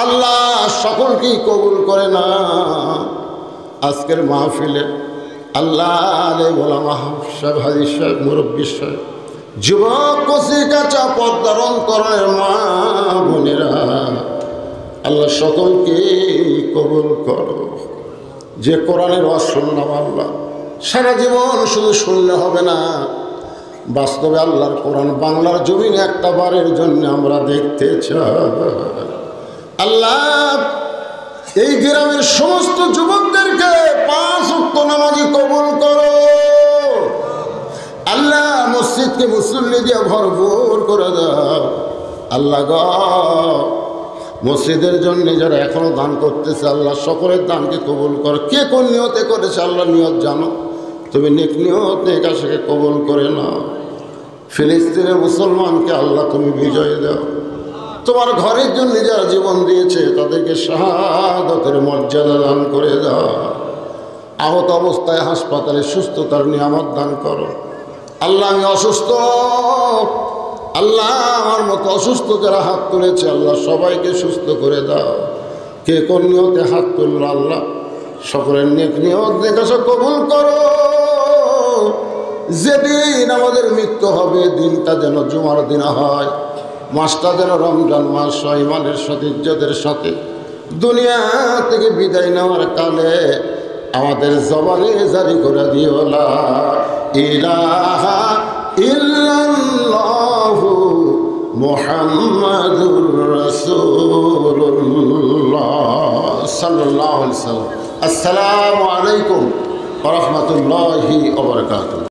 আল্লাহ সকলকেই কবুল করে না। আজকের মাহফিলে আল্লাহ আলে গোলাম সাহেব, হাজির সাহেব, মুরব্বী সাহেব, যুবক, কচি কাঁচা পর্দার অন্তরের মা বোনেরা, আল্লাহ সকলকে কবুল করো। যে কোরআনের ওয়াজ শুনলাম, আল্লাহ সারা জীবন শুধু শুনলে হবে না, বাস্তবে আল্লাহর কোরআন বাংলার জমিনে একটা বারের জন্য আমরা দেখতে চাই। আল্লাহ এই গ্রামের সমস্ত যুবকদেরকে 5 ওয়াক্ত নামাজি কবুল করো। আল্লাহ মসজিদকে মুসল্লি দিয়ে ভরপুর করে দাও। আল্লাহ গো, মসজিদের জন্য যারা এখনো দান করতেছে, আল্লাহ সকলের দানকে কবুল করো। কে কোন নিয়তে করেছে আল্লাহ নিয়ত জানো, তুমি নেক নিয়ত নেক আশাকে কবুল করে নাও। ফিলিস্তিনের মুসলমানকে আল্লাহ তুমি বিজয় দাও। তোমার ঘরের জন্য যারা জীবন দিয়েছে তাদেরকে শাহাদাতের মর্যাদা দান করে দাও। আহত অবস্থায় হাসপাতালে সুস্থতার নিয়ামত দান করো। আল্লাহ আমি অসুস্থ, আল্লাহ আমার মতো অসুস্থ যারা হাত তুলেছে, আল্লাহ সবাইকে সুস্থ করে দাও। কে কোন নিয়তে হাত তুলল, আল্লাহ সকলের নেক নিয়ত নেক আশা কবুল করো। যেদিন আমাদের মৃত্যু হবে, দিনটা যেন জুমার দিন হয়, মাসটা যেন রমজান মাস হয়, ইমানের সাথে, ইজ্জতের সাথে, দুনিয়া থেকে বিদায় নেওয়ার কালে আমাদের জবানে জারি করে দিও লা ইলাহা ইল্লাল্লাহু মুহাম্মাদুর রাসূলুল্লাহ সাল্লাল্লাহু আলাইহি ওয়াসাল্লাম। আসসালামু আলাইকুম ওয়া রাহমাতুল্লাহি ওয়া বারাকাতুহু।